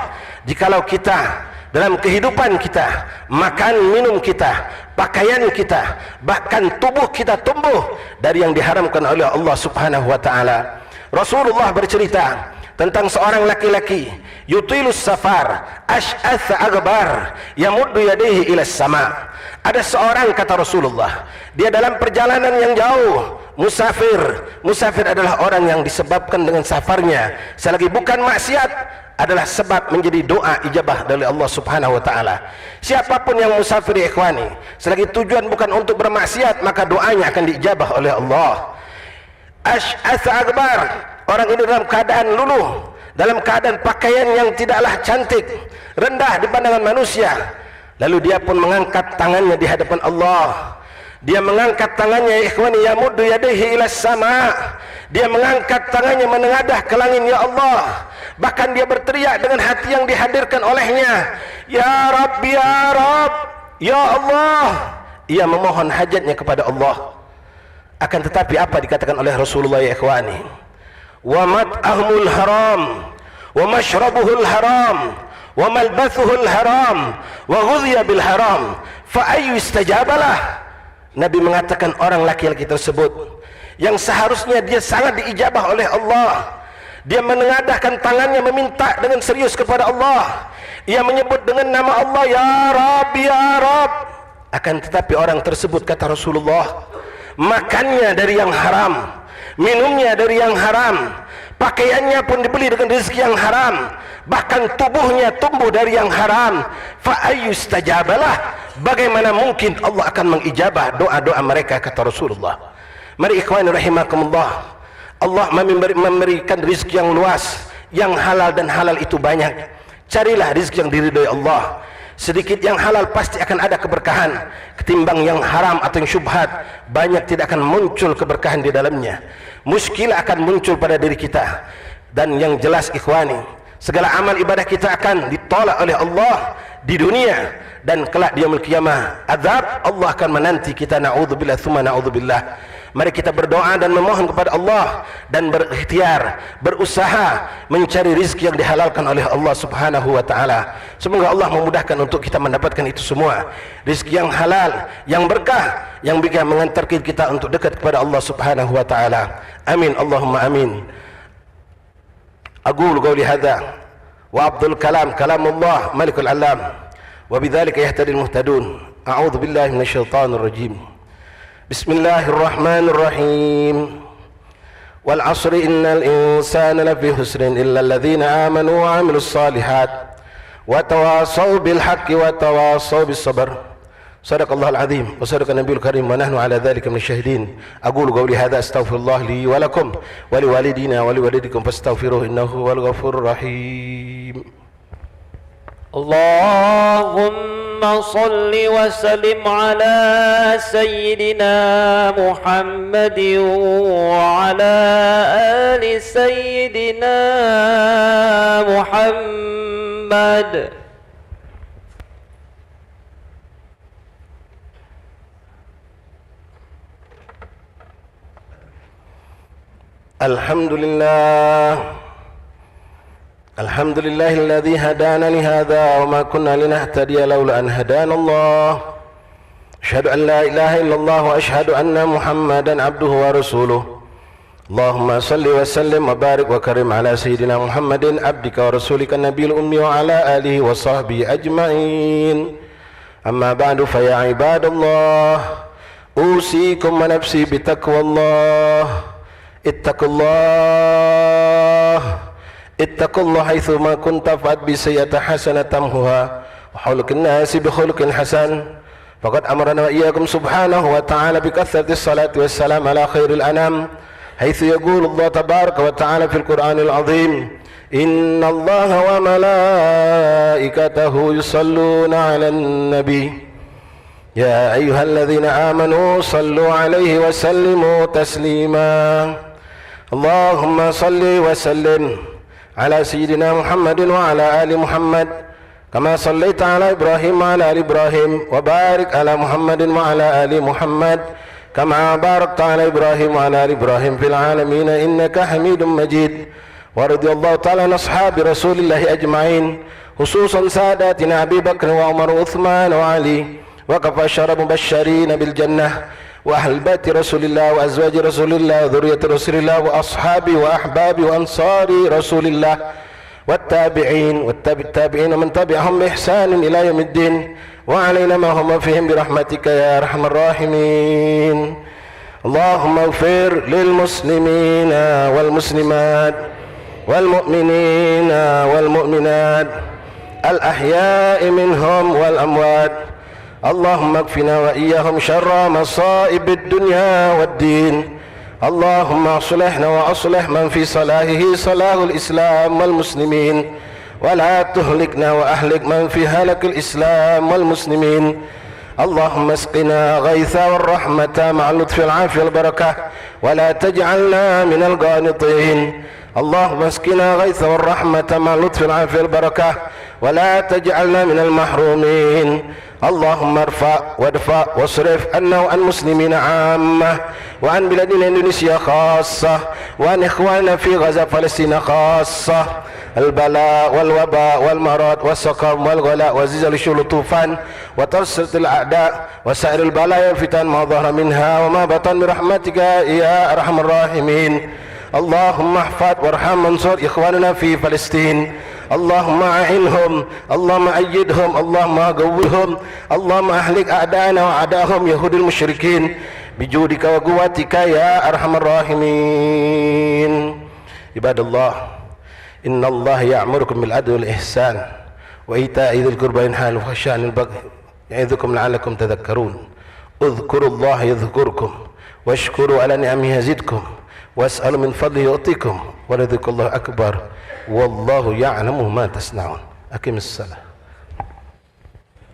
jikalau kita dalam kehidupan kita, makan minum kita, pakaian kita, bahkan tubuh kita tumbuh dari yang diharamkan oleh Allah Subhanahu wa taala. Rasulullah bercerita tentang seorang laki-laki yutilus safar ash'atha agbar yamuddu yadayhi ila sama. Ada seorang, kata Rasulullah, dia dalam perjalanan yang jauh, musafir adalah orang yang disebabkan dengan safarnya, selagi bukan maksiat, adalah sebab menjadi doa ijabah dari Allah Subhanahu wa taala. Siapapun yang musafir ya ikhwani, selagi tujuan bukan untuk bermaksiat, maka doanya akan diijabah oleh Allah. Ash'atha agbar, orang ini dalam keadaan luluh, dalam keadaan pakaian yang tidaklah cantik, rendah di pandangan manusia. Lalu dia pun mengangkat tangannya di hadapan Allah. Dia mengangkat tangannya ya ikhwani, yamuddu yadayhi ila sama. Dia mengangkat tangannya menengadah ke langit, ya Allah. Bahkan dia berteriak dengan hati yang dihadirkan olehnya, ya Rabbi, ya Rabb, ya Allah. Ia memohon hajatnya kepada Allah. Akan tetapi apa dikatakan oleh Rasulullah ya ikhwani? Wa mat'ahumul haram, wa mashrabuhul haram, wa malbathuhul haram, wa ghudhiya bil haram, fa ayyu istajabalah. Nabi mengatakan orang laki-laki tersebut yang seharusnya dia sangat diijabah oleh Allah, dia menengadahkan tangannya meminta dengan serius kepada Allah, ia menyebut dengan nama Allah, ya Rabbi, ya Rabb. Akan tetapi orang tersebut, kata Rasulullah, makannya dari yang haram, minumnya dari yang haram, pakaiannya pun dibeli dengan rezeki yang haram, bahkan tubuhnya tumbuh dari yang haram. Fa ayyustajabalah, bagaimana mungkin Allah akan mengijabah doa-doa mereka, kata Rasulullah. Mari ikhwan rahimakumullah, Allah memberikan rizki yang luas, yang halal dan halal itu banyak. Carilah rizki yang diridhai Allah. Sedikit yang halal pasti akan ada keberkahan, ketimbang yang haram atau yang syubhat, banyak tidak akan muncul keberkahan di dalamnya. Muskilah akan muncul pada diri kita. Dan yang jelas ikhwani, segala amal ibadah kita akan ditolak oleh Allah di dunia, dan kelak di yaumul qiyamah azab Allah akan menanti kita. Na'udzubillah tsumma na'udzubillah. Mari kita berdoa dan memohon kepada Allah dan berikhtiar, berusaha mencari rizki yang dihalalkan oleh Allah subhanahu wa ta'ala. Semoga Allah memudahkan untuk kita mendapatkan itu semua, rizki yang halal, yang berkah, yang bisa mengantarkan kita untuk dekat kepada Allah subhanahu wa ta'ala. Amin, Allahumma amin. أقول قولي هذا وأفضل الكلام كلام الله ملك العلام وبذلك يهتدي المهتدون. أعوذ بالله من الشيطان الرجيم. بسم الله الرحمن الرحيم. والعصر إن الإنسان لفي خسر إلا الذين آمنوا وعملوا الصالحات وتواصوا بالحق وتواصوا بالصبر. صدق الله العظيم وصدق النبي الكريم ونحن على ذلك من الشاهدين. أقول قولي هذا أستغفر الله لي ولكم ولوالدينا ولوالديكم فاستغفروه إنه هو الغفور الرحيم. اللهم صل وسلم على سيدنا محمد وعلى آل سيدنا محمد. الحمد لله الحمد لله الذي هدانا لهذا وما كنا لنهتدي لولا أن هدانا الله. أشهد أن لا إله إلا الله وأشهد أن محمدا عبده ورسوله. اللهم صل وسلم وبارك وكرم على سيدنا محمد عبدك ورسولك النبي الأمي وعلى آله وصحبه أجمعين. أما بعد فيا عباد الله، أوصيكم ونفسي بتقوى الله. اتقوا الله حيثما كنت فأتبع السيئة حسنة تمحها وخلق الناس بخلق حسن. فقد أمرنا وإياكم سبحانه وتعالى بكثرة الصلاة والسلام على خير الأنام، حيث يقول الله تبارك وتعالى في القرآن العظيم: إن الله وملائكته يصلون على النبي يا أيها الذين آمنوا صلوا عليه وسلموا تسليما. اللهم صل وسلم على سيدنا محمد وعلى آل محمد كما صليت على إبراهيم وعلى آل إبراهيم، وبارك على محمد وعلى آل محمد كما باركت على إبراهيم وعلى آل إبراهيم في العالمين إنك حميد مجيد. ورضي الله تعالى عن أصحاب رسول الله أجمعين، خصوصا ساداتنا أبي بكر وعمر وعثمان وعلي، وكفى الشر مبشرين بالجنة، وأهل بيت رسول الله وأزواج رسول الله وذرية رسول الله وأصحابي وأحبابي وأنصاري رسول الله والتابعين والتابعين ومن تبعهم بإحسان إلى يوم الدين، وعلينا ما هم فيهم برحمتك يا أرحم الراحمين. اللهم اغفر للمسلمين والمسلمات والمؤمنين والمؤمنات الأحياء منهم والأموات. اللهم اكفنا وإياهم شر مصائب الدنيا والدين. اللهم اصلحنا وأصلح من في صلاحه صلاح الإسلام والمسلمين، ولا تهلكنا وأهلك من في هلك الإسلام والمسلمين. اللهم اسقنا غيثا والرحمة مع اللطف العافية والبركة، ولا تجعلنا من القانطين. اللهم اسقنا غيثا والرحمة مع اللطف العافية والبركة، ولا تجعلنا من المحرومين. اللهم ارفع وادفع واصرف عنا وعن المسلمين عامة، وعن بلادنا إندونيسيا خاصة، وعن إخواننا في غزة فلسطين خاصة، البلاء والوباء والمرض والسقم والغلاء وزلزال الشول الطوفان وترسل الأعداء وسائر البلايا والفتن ما ظهر منها وما بطن برحمتك يا أرحم الراحمين. اللهم احفظ وارحم وانصر إخواننا في فلسطين. اللهم أعنهم، اللهم أيدهم، اللهم قوهم، اللهم أهلك أعداءنا وأعداءهم يهود المشركين بجودك وقوتك يا أرحم الراحمين. عباد الله، إن الله يأمركم بالعدل والإحسان وإيتاء ذي القربى وينهى عن الفحشاء والبغي يعظكم لعلكم تذكرون. اذكروا الله يذكركم واشكروا على نعمه يزدكم واسألوا من فضله يعطيكم ولذكر الله أكبر والله يعلم ما تصنعون. أقم الصلاة.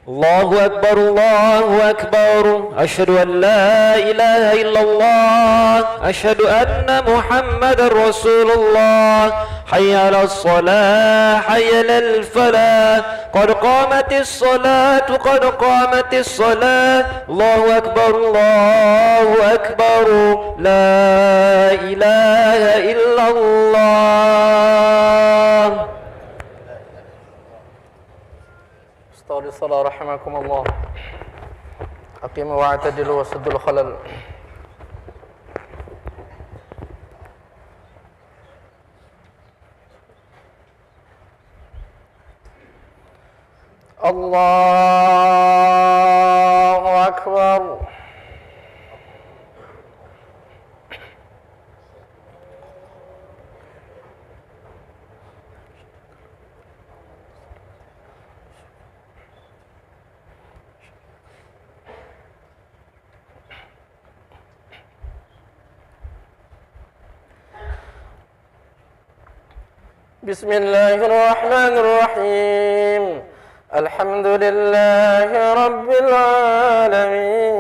الله أكبر الله أكبر أشهد أن لا إله إلا الله أشهد أن محمد رسول الله حي على الصلاة حي على الفلاح قد قامت الصلاة قد قامت الصلاة الله أكبر لا إله إلا الله. استغفر الصلاة رحمكم الله. أقيموا واعتدلوا وسدوا الخلل. الله أكبر. بسم الله الرحمن الرحيم. الحمد لله رب العالمين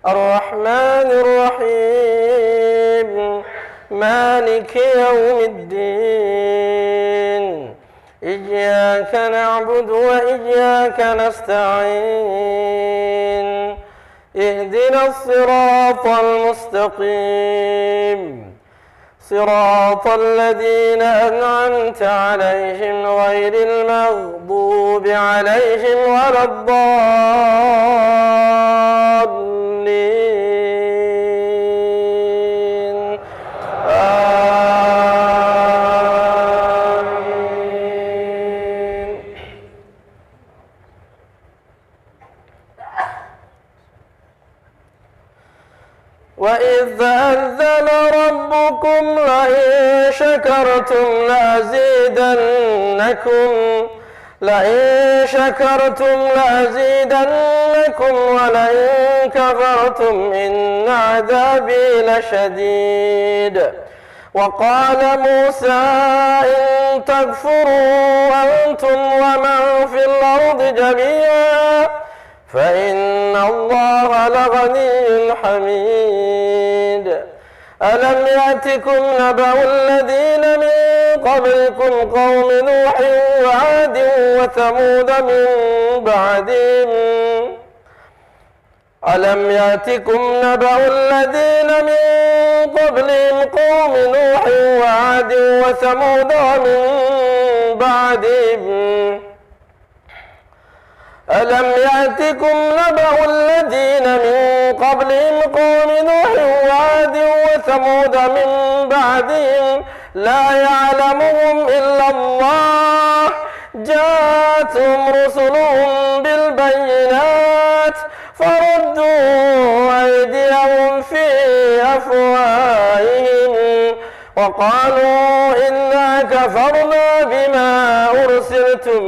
الرحمن الرحيم مالك يوم الدين إياك نعبد وإياك نستعين اهدنا الصراط المستقيم صراط الذين أنعمت عليهم غير المغضوب عليهم ولا الضالين آمين. وإذ أذن ربكم لئن شكرتم لأزيدنكم ولئن كفرتم إن عذابي لشديد. وقال موسى إن تكفروا أنتم ومن في الأرض جميعا فإن الله لغني حميد. ألم يأتكم نبأ الذين من قبلكم قوم نوح وعاد وثمود من بعدهم ألم يأتكم نبأ الذين من قبلهم قوم نوح وعاد وثمود من بعدهم ألم يأتكم نبأ الذين من قبلهم قوم نوح وعاد وثمود من بعدهم لا يعلمهم إلا الله جاءتهم رسلهم بالبينات فردوا أيديهم في أفواههم وقالوا إنا كفرنا بما أرسلتم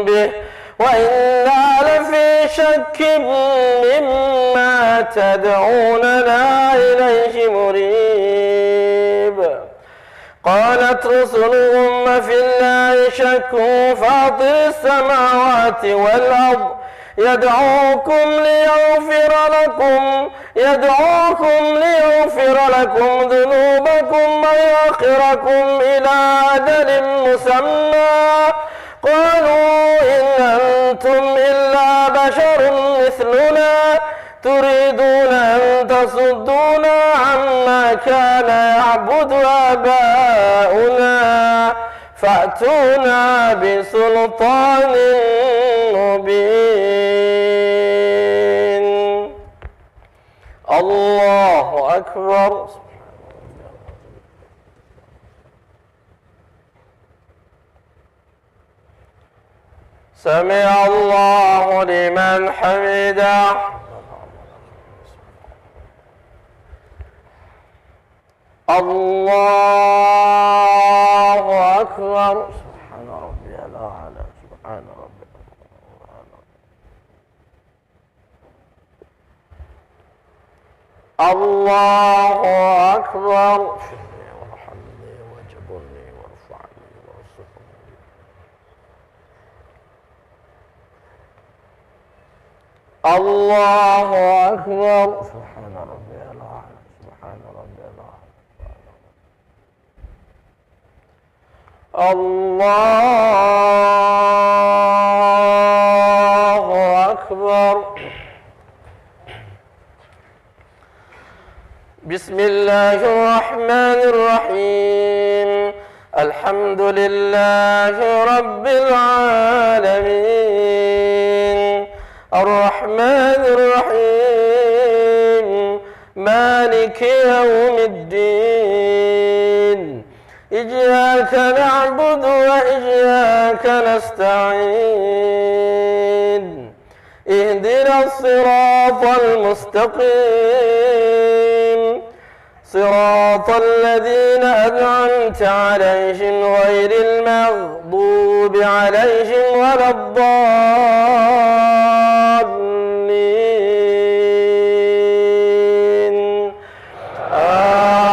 به وإنا لفي شك مما تدعوننا إليه مريب. قالت رسلهم في الله شك فاطر السماوات والأرض يدعوكم ليغفر لكم ذنوبكم ويؤخركم إلى أجل مسمى قالوا إن أنتم إلا بشر مثلنا تريدون أن تصدونا عما كان يعبد آباؤنا فأتونا بسلطان مبين. الله أكبر. سمع الله لمن حمده. الله أكبر. سبحان ربي الأعلى. سبحان ربي. الله أكبر. وارحمني واجبرني وارفعني وارزقني. الله أكبر. سبحان ربي الأعلى. سبحان ربي الأعلى. الله أكبر. بسم الله الرحمن الرحيم. الحمد لله رب العالمين الرحمن الرحيم مالك يوم الدين إياك نعبد وإياك نستعين اهدنا الصراط المستقيم صراط الذين أنعمت عليهم غير المغضوب عليهم ولا الضالين آمين.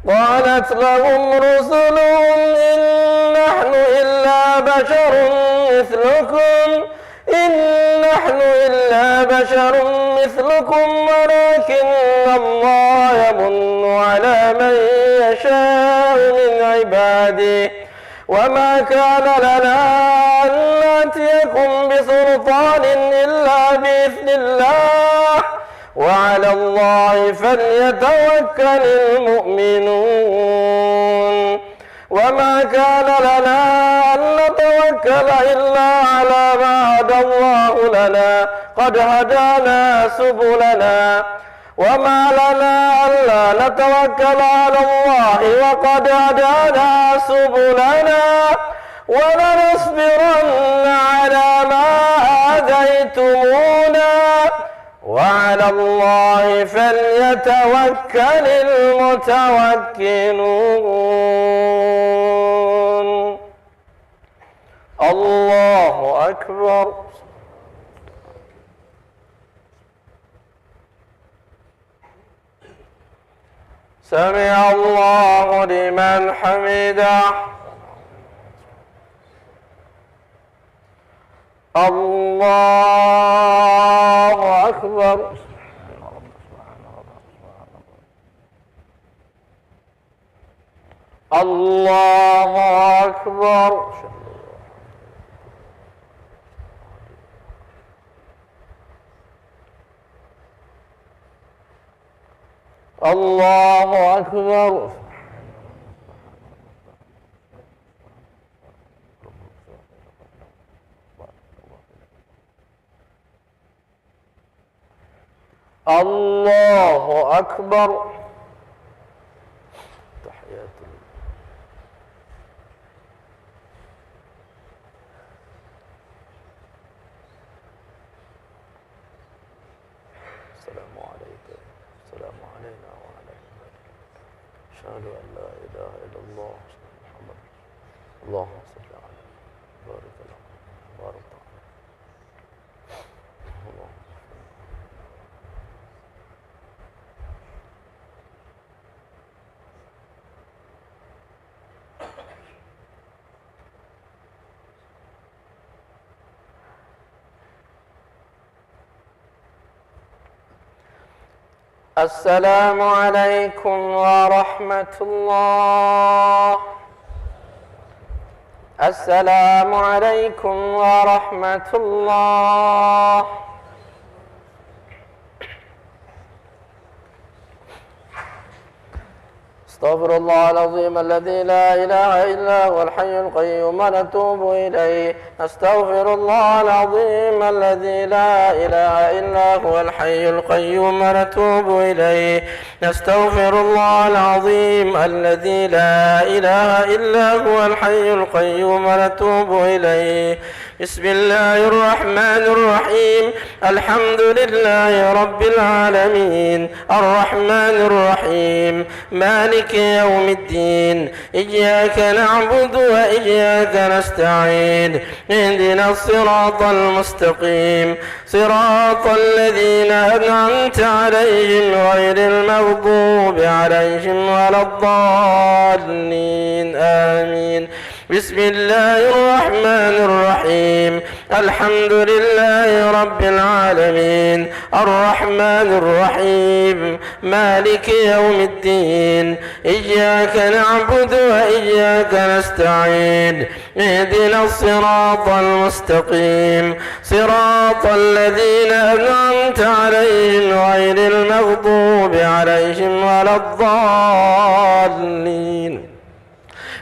قالت لهم رسلهم إن نحن إلا بشر مثلكم ولكن الله يمن على من يشاء من عباده وما كان لنا أن نأتيكم بسلطان إلا بإذن الله وعلى الله فليتوكل المؤمنون وما كان لنا أن نتوكل إلا على ما هدى الله لنا قد هدانا سبلنا وما لنا ألا نتوكل على الله وقد هدانا سبلنا ولنصبرن على ما آذيتمونا وعلى الله فليتوكل المتوكلون. الله أكبر. سمع الله لمن حمده. الله أكبر. الله أكبر. الله أكبر. الله أكبر. تحيات السلام عليكم. السلام علينا وعلى أشهد أن لا إله إلا الله محمد. اللهم صل على بارك الله بارك الله. السلام عليكم ورحمة الله. السلام عليكم ورحمة الله. استغفر الله العظيم الذي لا إله إلا هو الحي القيوم ونتوب إليه. استغفر الله العظيم الذي لا إله إلا هو الحي القيوم ونتوب إليه. استغفر الله العظيم الذي لا إله إلا هو الحي القيوم ونتوب إليه. بسم الله الرحمن الرحيم الحمد لله رب العالمين الرحمن الرحيم مالك يوم الدين إياك نعبد وإياك نستعين اهدنا الصراط المستقيم صراط الذين أنعمت عليهم غير المغضوب عليهم ولا الضالين آمين بسم الله الرحمن الرحيم الحمد لله رب العالمين الرحمن الرحيم مالك يوم الدين إياك نعبد وإياك نستعين اهدنا الصراط المستقيم صراط الذين أنعمت عليهم غير المغضوب عليهم ولا الضالين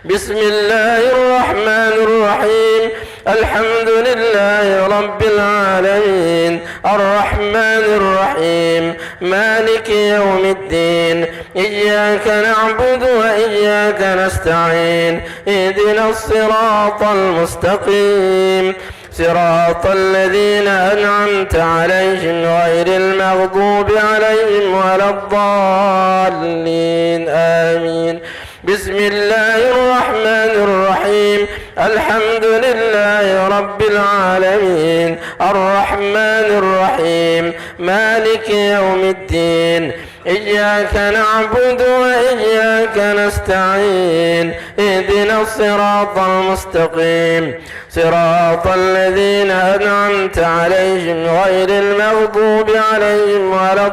بسم الله الرحمن الرحيم الحمد لله رب العالمين الرحمن الرحيم مالك يوم الدين إياك نعبد وإياك نستعين اهدنا الصراط المستقيم صراط الذين أنعمت عليهم غير المغضوب عليهم ولا الضالين آمين بسم الله الرحمن الرحيم الحمد لله رب العالمين الرحمن الرحيم مالك يوم الدين إياك نعبد وإياك نستعين اهدنا الصراط المستقيم صراط الذين أنعمت عليهم غير المغضوب عليهم ولا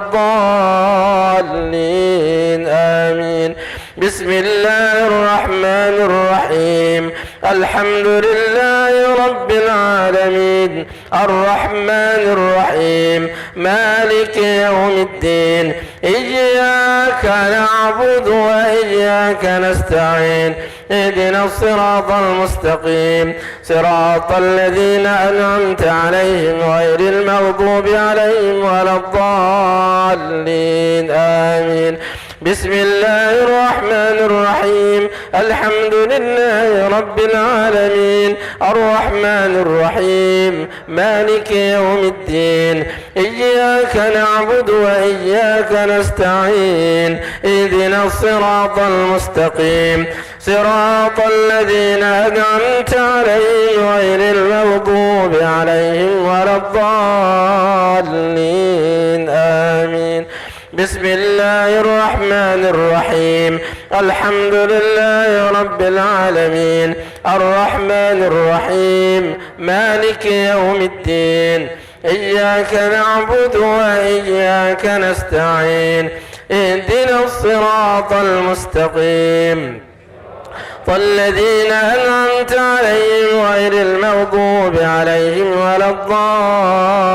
الضالين آمين بسم الله الرحمن الرحيم الحمد لله رب العالمين الرحمن الرحيم مالك يوم الدين إياك نعبد وإياك نستعين اهدنا الصراط المستقيم صراط الذين أنعمت عليهم غير المغضوب عليهم ولا الضالين آمين بسم الله الرحمن الرحيم الحمد لله رب العالمين الرحمن الرحيم مالك يوم الدين إياك نعبد وإياك نستعين اهدنا الصراط المستقيم صراط الذين أنعمت عليهم غير المغضوب عليهم ولا الضالين آمين بسم الله الرحمن الرحيم الحمد لله رب العالمين الرحمن الرحيم مالك يوم الدين إياك نعبد وإياك نستعين اهدنا الصراط المستقيم والذين أنعمت عليهم غير المغضوب عليهم ولا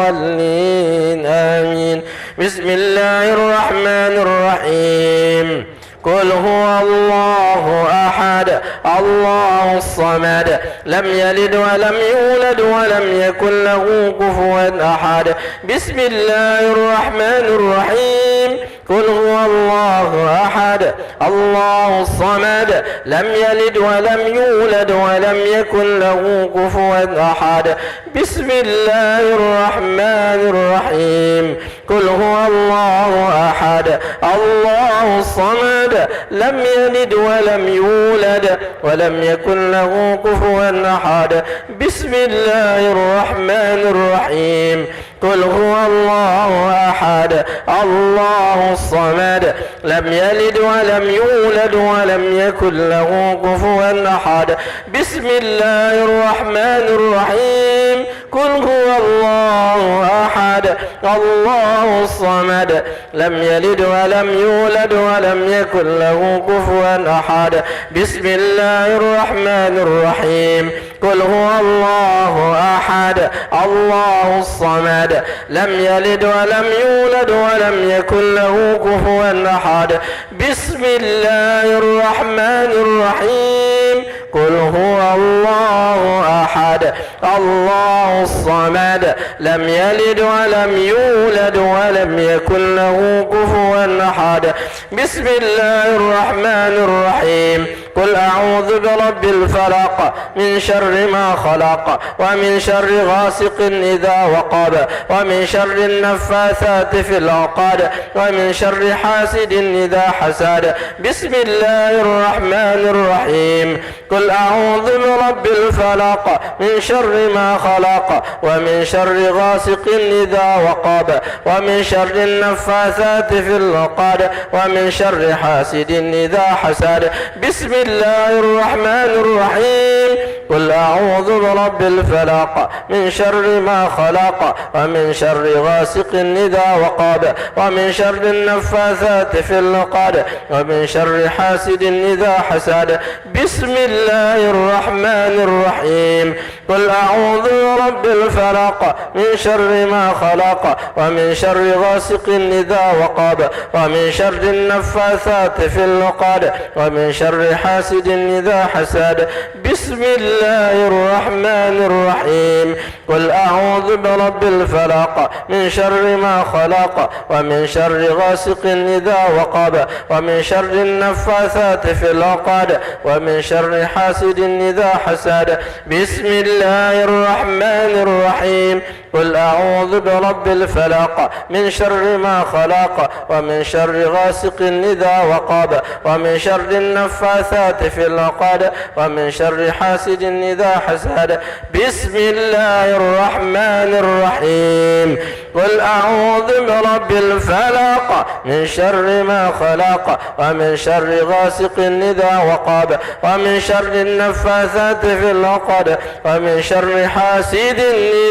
الضالين آمين بسم الله الرحمن الرحيم قل هو الله أحد الله الصمد لم يلد ولم يولد ولم يكن له كفوا أحد بسم الله الرحمن الرحيم قل هو الله أحد الله الصمد لم يلد ولم يولد ولم يكن له كفوا أحد بسم الله الرحمن الرحيم قل هو الله أحد الله الصمد لم يلد ولم يولد ولم يكن له كفوا أحد بسم الله الرحمن الرحيم قل هو الله أحد الله الصمد لم يلد ولم يولد ولم يكن له كفوا أحد بسم الله الرحمن الرحيم قل هو الله أحد الله الصمد لم يلد ولم يولد ولم يكن له كفوا أحد بسم الله الرحمن الرحيم قل هو الله أحد الله الصمد لم يلد ولم يولد ولم يكن له كفوا أحد بسم الله الرحمن الرحيم قل هو الله أحد الله الصمد لم يلد ولم يولد ولم يكن له كفوا أحد بسم الله الرحمن الرحيم قل أعوذ برب الفلق من شر ما خلق ومن شر غاسق إذا وقب ومن شر النفاثات في العقد ومن شر حاسد إذا حسد. بسم الله الرحمن الرحيم. قل أعوذ برب الفلق من شر ما خلق ومن شر غاسق إذا وقب ومن شر النفاثات في العقد ومن شر حاسد إذا حسد. بسم الله الرحمن الرحيم. قل أعوذ برب الفلق من شر ما خلق ومن شر غاسق إذا وقب ومن شر النفاثات في العقد ومن شر حاسد إذا حسد. بسم الله الرحمن الرحيم. قل أعوذ برب الفلق من شر ما خلق ومن شر غاسق إذا وقب ومن شر النفاثات في العقد ومن شر حاسد إذا حسد. بسم الله الرحمن الرحيم. قل أعوذ برب الفلق من شر ما خلق ومن شر غاسق إذا وقب ومن شر النفاثات في العقد ومن شر حاسد إذا حسد. بسم الله الرحمن الرحيم. قل أعوذ برب الفلق من شر ما خلق ومن شر غاسق إذا وقب ومن شر النفاثات في العقد ومن شر حاسد إذا حسد. بسم الله الرحمن الرحيم. قل أعوذ برب الفلق من شر ما خلق ومن شر غاسق إذا وقب ومن شر النفاثات في العقد ومن شر حاسد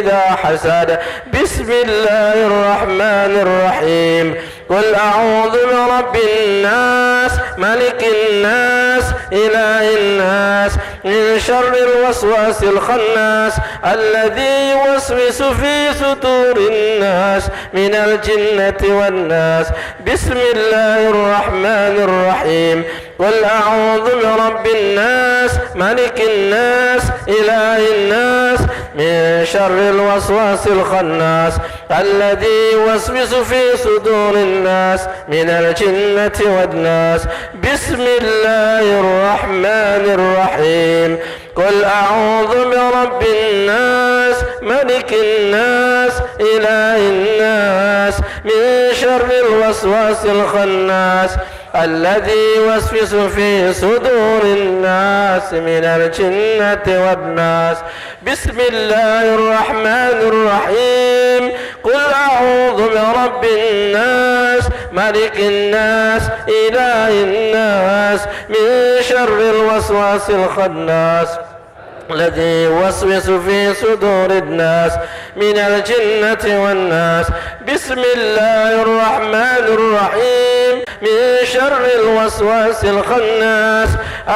إذا حسد. بسم الله الرحمن الرحيم. قل أعوذ برب الناس ملك الناس إله الناس من شر الوسواس الخناس الذي يوسوس في صدور الناس من الجنة والناس. بسم الله الرحمن الرحيم. قل أعوذ برب الناس ملك الناس إله الناس من شر الوسواس الخناس الذي يوسوس في صدور الناس من الجنة والناس. بسم الله الرحمن الرحيم. قل أعوذ برب الناس ملك الناس إله الناس من شر الوسواس الخناس الذي يوسوس في صدور الناس من الجنة والناس. بسم الله الرحمن الرحيم. قل أعوذ برب الناس ملك الناس إله الناس من شر الوسواس الخناس الذي يوسوس في صدور الناس من الجنة والناس. بسم الله الرحمن الرحيم. من شر الوسواس الخناس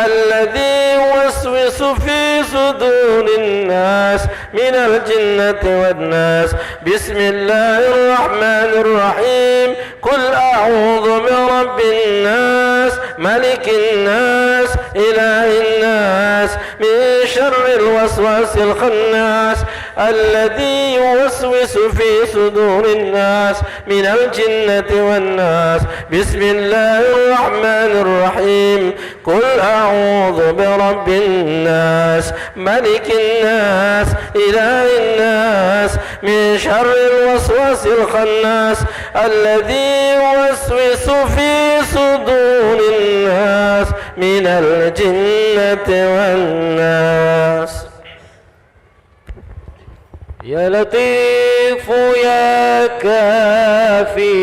الذي يوسوس في صدور الناس من الجنة والناس. بسم الله الرحمن الرحيم. قل أعوذ برب الناس ملك الناس إله الناس من شر الوسواس الخناس الذي يوسوس في صدور الناس من الجنة والناس. بسم الله الرحمن الرحيم. قل أعوذ برب الناس ملك الناس إله الناس من شر الوسواس الخناس الذي يوسوس في صدور الناس من الجنة والناس. يا لطيف يا كافي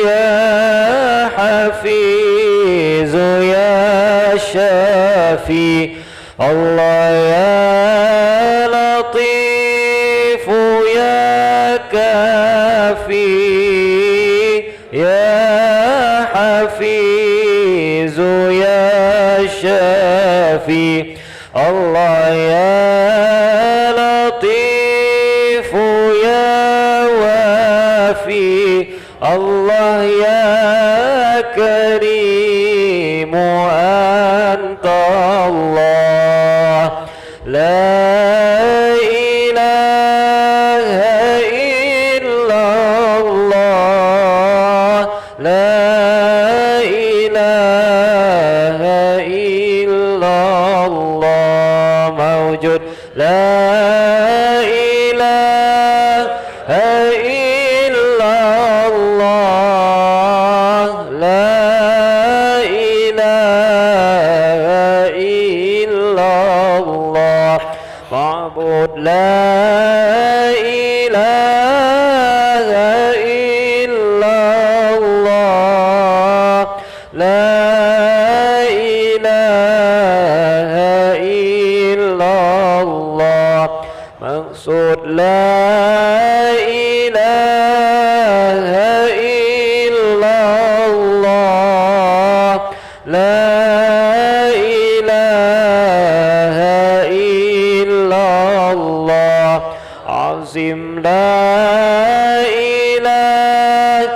يا حفيظ يا شافي الله يا لطيف يا كافي يا حفيظ يا شافي الله يا لطيف يا وافي الله يا كريم أنت الله لا إله إلا الله لا إله لا إله إلا الله لا إله إلا الله معبود لا إله إلا الله لا إله إلا الله مقصود لا إله إلا الله لا إله إلا الله عظيم لا إله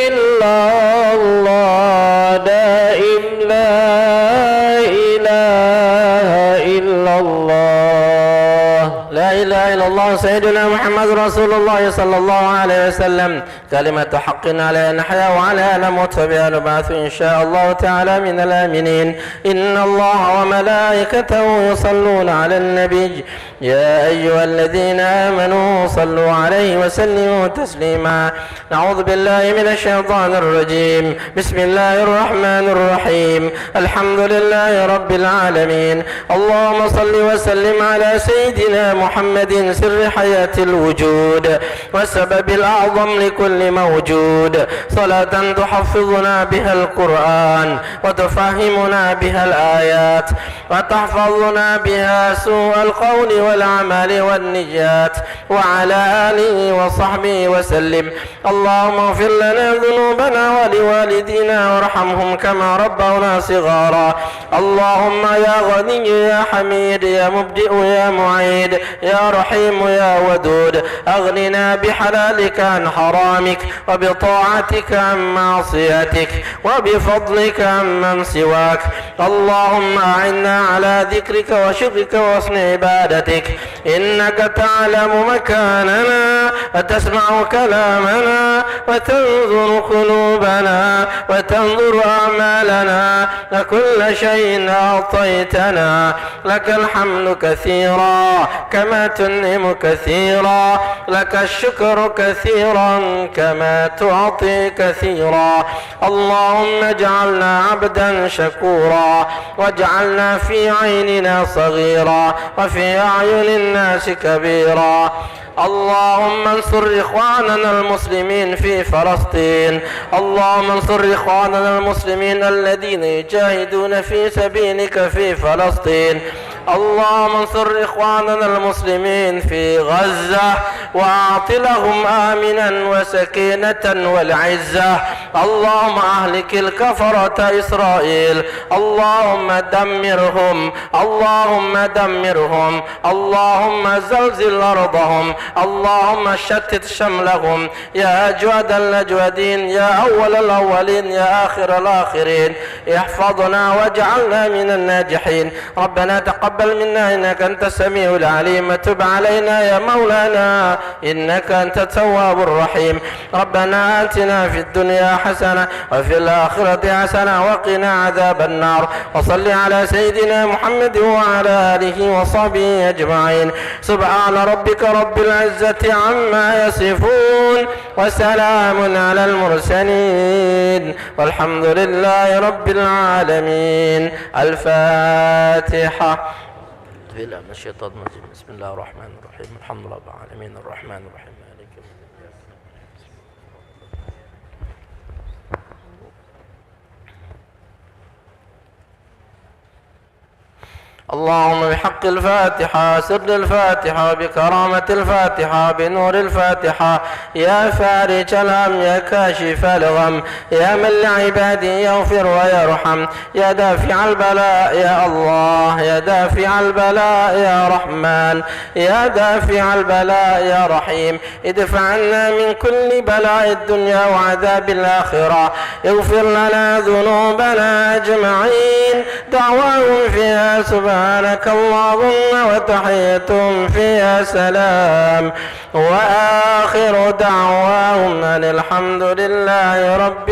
إلا الله دائم لا إله إلا الله لا إله إلا الله سيدنا محمد رسول الله صلى الله عليه وسلم كلمة حق على نحيا وعلى نموت فبها نبعث إن شاء الله تعالى من الآمنين إن الله وملائكته يصلون على النبي يا أيها الذين آمنوا صلوا عليه وسلموا تسليما نعوذ بالله من الشيطان الرجيم بسم الله الرحمن الرحيم الحمد لله رب العالمين اللهم صل وسلم على سيدنا محمد سر حياة الوجود والسبب الأعظم لكل موجود صلاة تحفظنا بها القرآن وتفهمنا بها الآيات وتحفظنا بها سوء القول والعمل والنجات وعلى آله وصحبه وسلم اللهم اغفر لنا ذنوبنا ولوالدينا وارحمهم كما ربونا صغارا اللهم يا غني يا حميد يا مبدئ يا معيد يا رحيم يا ودود أغننا بحلالك عن حرامك وبطاعتك عن معصيتك وبفضلك عن من سواك اللهم أعنا على ذكرك وشكرك وحسن عبادتك إنك تعلم مكاننا وتسمع كلامنا وتنظر قلوبنا وتنظر أعمالنا وكل شيء أعطيتنا لك الحمد كثيرا كما تنعم كثيرا لك الشكر كثيرا كما تعطي كثيرا اللهم اجعلنا عبدا شكورا واجعلنا في عيننا صغيرا وفي أعين الناس كبيرا اللهم انصر إخواننا المسلمين في فلسطين اللهم انصر إخواننا المسلمين الذين يجاهدون في سبيلك في فلسطين اللهم انصر إخواننا المسلمين في غزة وأعط لهم آمنا وسكينة والعزة اللهم أهلك الكفرة إسرائيل اللهم دمرهم اللهم دمرهم اللهم زلزل أرضهم اللهم شتت شملهم يا أجود الأجودين يا أول الأولين يا آخر الآخرين احفظنا واجعلنا من الناجحين ربنا تقبل منا إنك أنت السميع العليم تب علينا يا مولانا إنك أنت التواب الرحيم ربنا آتنا في الدنيا حسنة وفي الآخرة حسنة وقنا عذاب النار وصل على سيدنا محمد وعلى آله وصحبه أجمعين سبحان ربك رب العزة عما يصفون وسلام على المرسلين والحمد لله رب العالمين الفاتحة بالله من الشيطان الرجيم بسم الله الرحمن الرحيم الحمد لله رب العالمين الرحمن الرحيم مالك يوم الدين اللهم بحق الفاتحة سر الفاتحة بكرامة الفاتحة بنور الفاتحة يا فارج الهم يا كاشف الغم يا من لعباده يغفر ويرحم يا دافع البلاء يا الله يا دافع البلاء يا رحمن يا دافع البلاء يا رحيم ادفع عنا من كل بلاء الدنيا وعذاب الآخرة اغفر لنا ذنوبنا أجمعين دعواهم فيها سبحانك اللهم وتحيتهم فيها سلام وآخر دعواهم أن الحمد لله رب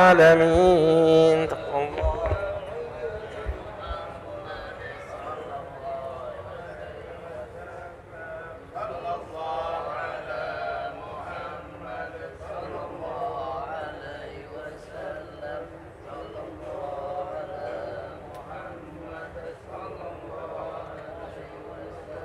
العالمين.